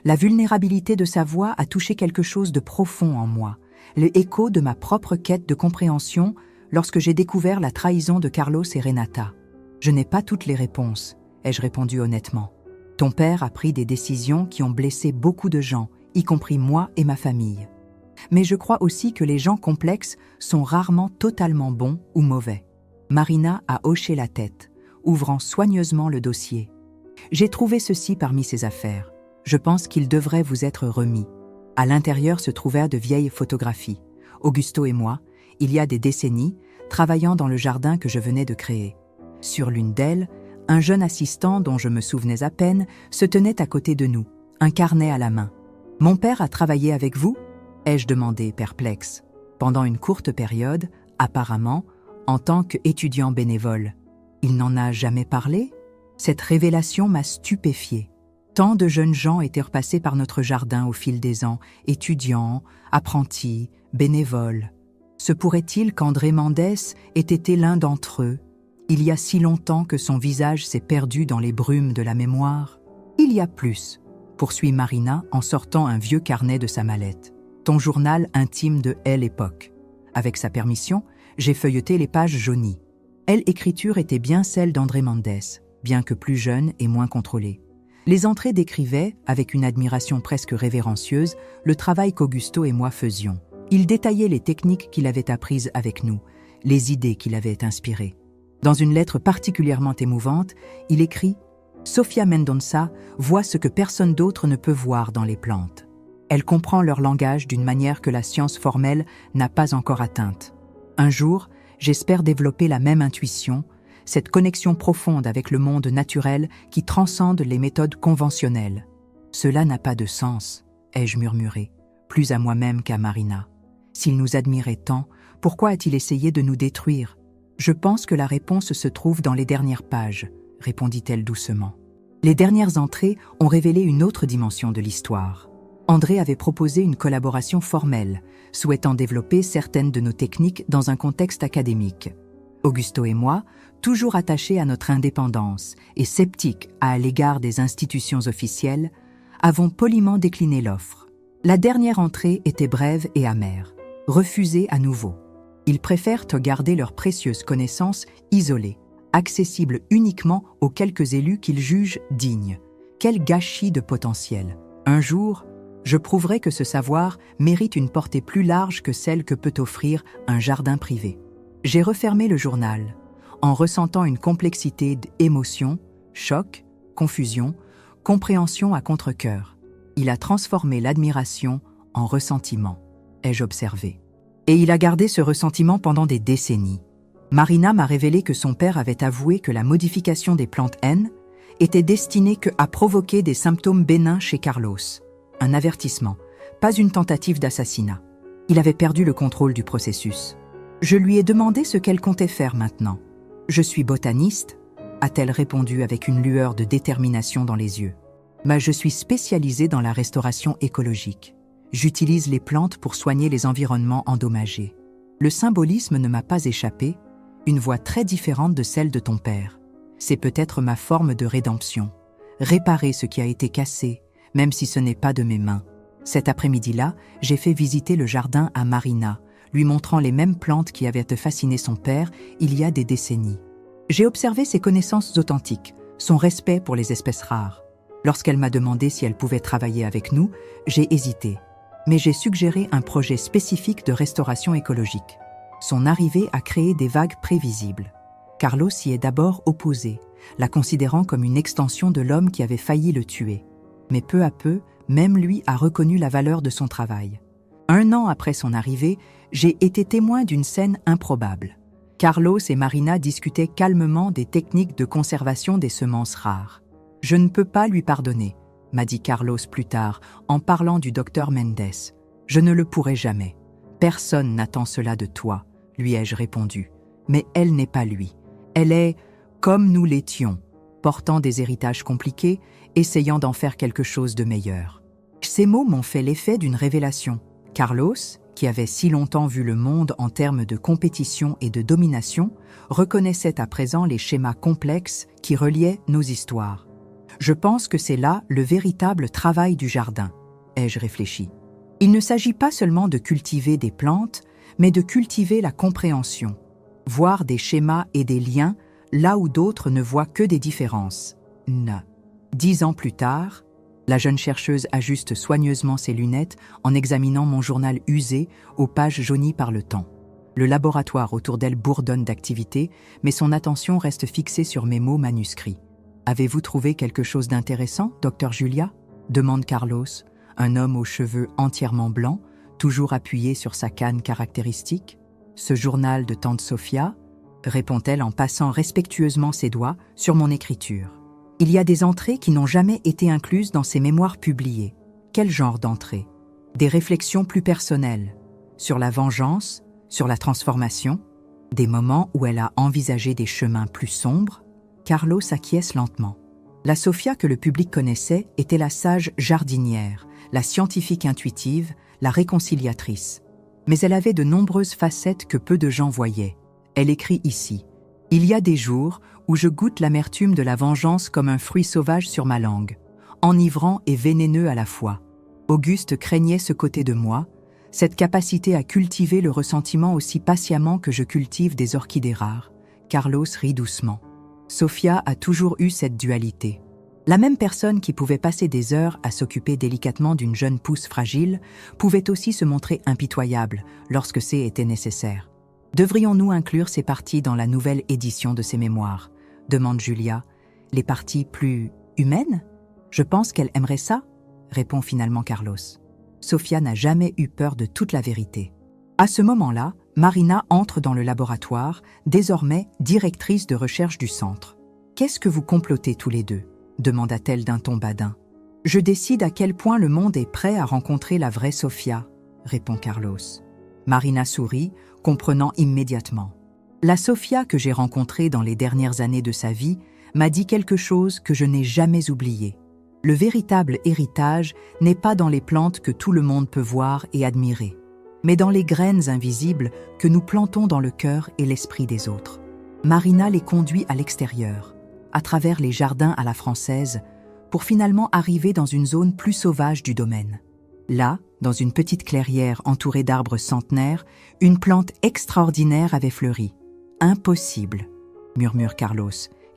A: La vulnérabilité de sa voix a touché quelque chose de profond en moi, le écho de ma propre quête de compréhension lorsque j'ai découvert la trahison de Carlos et Renata. Je n'ai pas toutes les réponses, ai-je répondu honnêtement. Ton père a pris des décisions qui ont blessé beaucoup de gens, y compris moi et ma famille. Mais je crois aussi que les gens complexes sont rarement totalement bons ou mauvais. Marina a hoché la tête, ouvrant soigneusement le dossier. J'ai trouvé ceci parmi ses affaires. Je pense qu'il devrait vous être remis. À l'intérieur se trouvaient de vieilles photographies. Augusto et moi, il y a des décennies, travaillant dans le jardin que je venais de créer. Sur l'une d'elles, un jeune assistant dont je me souvenais à peine se tenait à côté de nous, un carnet à la main. « Mon père a travaillé avec vous ?» ai-je demandé, perplexe. Pendant une courte période, apparemment, en tant qu'étudiant bénévole. Il n'en a jamais parlé? Cette révélation m'a stupéfiée. Tant de jeunes gens étaient repassés par notre jardin au fil des ans, étudiants, apprentis, bénévoles. Se pourrait-il qu'André Mendès ait été l'un d'entre eux? Il y a si longtemps que son visage s'est perdu dans les brumes de la mémoire. Il y a plus, poursuit Marina en sortant un vieux carnet de sa mallette. Ton journal intime de Elle Époque. Avec sa permission, j'ai feuilleté les pages jaunies. Elle Écriture était bien celle d'André Mendès, bien que plus jeune et moins contrôlée. Les entrées décrivaient, avec une admiration presque révérencieuse, le travail qu'Augusto et moi faisions. Il détaillait les techniques qu'il avait apprises avec nous, les idées qu'il avait inspirées. Dans une lettre particulièrement émouvante, il écrit « Sofia Mendonça voit ce que personne d'autre ne peut voir dans les plantes. Elle comprend leur langage d'une manière que la science formelle n'a pas encore atteinte. Un jour, j'espère développer la même intuition, cette connexion profonde avec le monde naturel qui transcende les méthodes conventionnelles. Cela n'a pas de sens, ai-je murmuré, plus à moi-même qu'à Marina. S'il nous admirait tant, pourquoi a-t-il essayé de nous détruire? Je pense que la réponse se trouve dans les dernières pages, répondit-elle doucement. Les dernières entrées ont révélé une autre dimension de l'histoire. André avait proposé une collaboration formelle, souhaitant développer certaines de nos techniques dans un contexte académique. Augusto et moi, toujours attachés à notre indépendance et sceptiques à l'égard des institutions officielles, avons poliment décliné l'offre. La dernière entrée était brève et amère, refusée à nouveau. Ils préfèrent garder leurs précieuses connaissances isolées, accessibles uniquement aux quelques élus qu'ils jugent dignes. Quel gâchis de potentiel! Un jour, je prouverai que ce savoir mérite une portée plus large que celle que peut offrir un jardin privé. J'ai refermé le journal, en ressentant une complexité d'émotions, choc, confusion, compréhension à contre-cœur. Il a transformé l'admiration en ressentiment, ai-je observé. Et il a gardé ce ressentiment pendant des décennies. Marina m'a révélé que son père avait avoué que la modification des plantes N était destinée à provoquer des symptômes bénins chez Carlos. Un avertissement, pas une tentative d'assassinat. Il avait perdu le contrôle du processus. Je lui ai demandé ce qu'elle comptait faire maintenant. « Je suis botaniste », a-t-elle répondu avec une lueur de détermination dans les yeux. « Mais je suis spécialisée dans la restauration écologique. J'utilise les plantes pour soigner les environnements endommagés. Le symbolisme ne m'a pas échappé, une voix très différente de celle de ton père. C'est peut-être ma forme de rédemption. Réparer ce qui a été cassé, même si ce n'est pas de mes mains. Cet après-midi-là, j'ai fait visiter le jardin à Marina, lui montrant les mêmes plantes qui avaient fasciné son père il y a des décennies. J'ai observé ses connaissances authentiques, son respect pour les espèces rares. Lorsqu'elle m'a demandé si elle pouvait travailler avec nous, j'ai hésité. Mais j'ai suggéré un projet spécifique de restauration écologique. Son arrivée a créé des vagues prévisibles. Carlos y est d'abord opposé, la considérant comme une extension de l'homme qui avait failli le tuer. Mais peu à peu, même lui a reconnu la valeur de son travail. 1 an après son arrivée, j'ai été témoin d'une scène improbable. Carlos et Marina discutaient calmement des techniques de conservation des semences rares. « Je ne peux pas lui pardonner », m'a dit Carlos plus tard, en parlant du docteur Mendes. « Je ne le pourrai jamais. Personne n'attend cela de toi », lui ai-je répondu. Mais elle n'est pas lui. Elle est comme nous l'étions, portant des héritages compliqués, essayant d'en faire quelque chose de meilleur. Ces mots m'ont fait l'effet d'une révélation. Carlos, qui avait si longtemps vu le monde en termes de compétition et de domination, reconnaissait à présent les schémas complexes qui reliaient nos histoires. Je pense que c'est là le véritable travail du jardin, ai-je réfléchi. Il ne s'agit pas seulement de cultiver des plantes, mais de cultiver la compréhension, voir des schémas et des liens là où d'autres ne voient que des différences. 10 ans plus tard, la jeune chercheuse ajuste soigneusement ses lunettes en examinant mon journal usé aux pages jaunies par le temps. Le laboratoire autour d'elle bourdonne d'activité, mais son attention reste fixée sur mes mots manuscrits. « Avez-vous trouvé quelque chose d'intéressant, docteur Julia ?» demande Carlos, un homme aux cheveux entièrement blancs, toujours appuyé sur sa canne caractéristique. « Ce journal de tante Sophia ?» répond-elle en passant respectueusement ses doigts sur mon écriture. Il y a des entrées qui n'ont jamais été incluses dans ses mémoires publiées. Quel genre d'entrées? Des réflexions plus personnelles, sur la vengeance, sur la transformation, des moments où elle a envisagé des chemins plus sombres. Carlos acquiesce lentement. La Sophia que le public connaissait était la sage jardinière, la scientifique intuitive, la réconciliatrice. Mais elle avait de nombreuses facettes que peu de gens voyaient. Elle écrit ici « Il y a des jours où je goûte l'amertume de la vengeance comme un fruit sauvage sur ma langue, enivrant et vénéneux à la fois. Auguste craignait ce côté de moi, cette capacité à cultiver le ressentiment aussi patiemment que je cultive des orchidées rares. » Carlos rit doucement. Sophia a toujours eu cette dualité. La même personne qui pouvait passer des heures à s'occuper délicatement d'une jeune pousse fragile pouvait aussi se montrer impitoyable lorsque était nécessaire. Devrions-nous inclure ces parties dans la nouvelle édition de ses mémoires? Demande Julia. Les parties plus humaines? Je pense qu'elle aimerait ça, répond finalement Carlos. Sophia n'a jamais eu peur de toute la vérité. À ce moment-là, Marina entre dans le laboratoire, désormais directrice de recherche du centre. « Qu'est-ce que vous complotez tous les deux ?» demanda-t-elle d'un ton badin. « Je décide à quel point le monde est prêt à rencontrer la vraie Sophia, répond Carlos. Marina sourit, comprenant immédiatement. La Sophia que j'ai rencontrée dans les dernières années de sa vie m'a dit quelque chose que je n'ai jamais oublié. Le véritable héritage n'est pas dans les plantes que tout le monde peut voir et admirer, mais dans les graines invisibles que nous plantons dans le cœur et l'esprit des autres. Marina les conduit à l'extérieur, à travers les jardins à la française, pour finalement arriver dans une zone plus sauvage du domaine. Là, dans une petite clairière entourée d'arbres centenaires, une plante extraordinaire avait fleuri. « Impossible !» murmure Carlos,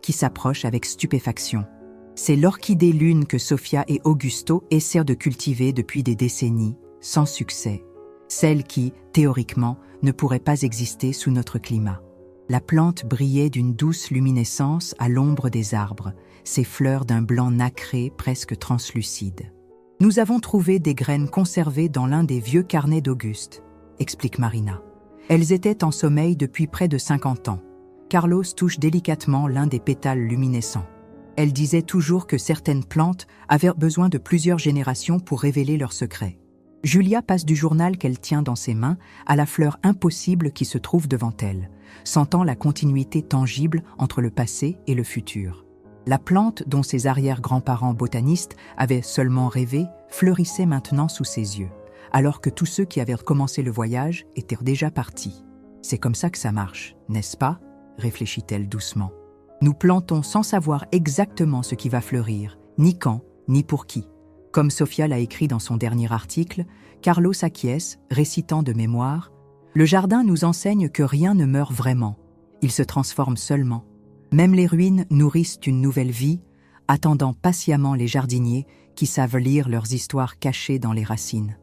A: qui s'approche avec stupéfaction. C'est l'orchidée lune que Sophia et Augusto essaient de cultiver depuis des décennies, sans succès. Celle qui, théoriquement, ne pourrait pas exister sous notre climat. La plante brillait d'une douce luminescence à l'ombre des arbres, ses fleurs d'un blanc nacré presque translucide. « Nous avons trouvé des graines conservées dans l'un des vieux carnets d'Auguste, » explique Marina. Elles étaient en sommeil depuis près de 50 ans. Carlos touche délicatement l'un des pétales luminescents. Elle disait toujours que certaines plantes avaient besoin de plusieurs générations pour révéler leurs secrets. Julia passe du journal qu'elle tient dans ses mains à la fleur impossible qui se trouve devant elle, sentant la continuité tangible entre le passé et le futur. La plante dont ses arrière-grands-parents botanistes avaient seulement rêvé fleurissait maintenant sous ses yeux, alors que tous ceux qui avaient commencé le voyage étaient déjà partis. « C'est comme ça que ça marche, n'est-ce pas ?» réfléchit-elle doucement. « Nous plantons sans savoir exactement ce qui va fleurir, ni quand, ni pour qui. » Comme Sophia l'a écrit dans son dernier article, Carlos acquiesce, récitant de mémoire « Le jardin nous enseigne que rien ne meurt vraiment, il se transforme seulement. Même les ruines nourrissent une nouvelle vie, attendant patiemment les jardiniers qui savent lire leurs histoires cachées dans les racines. »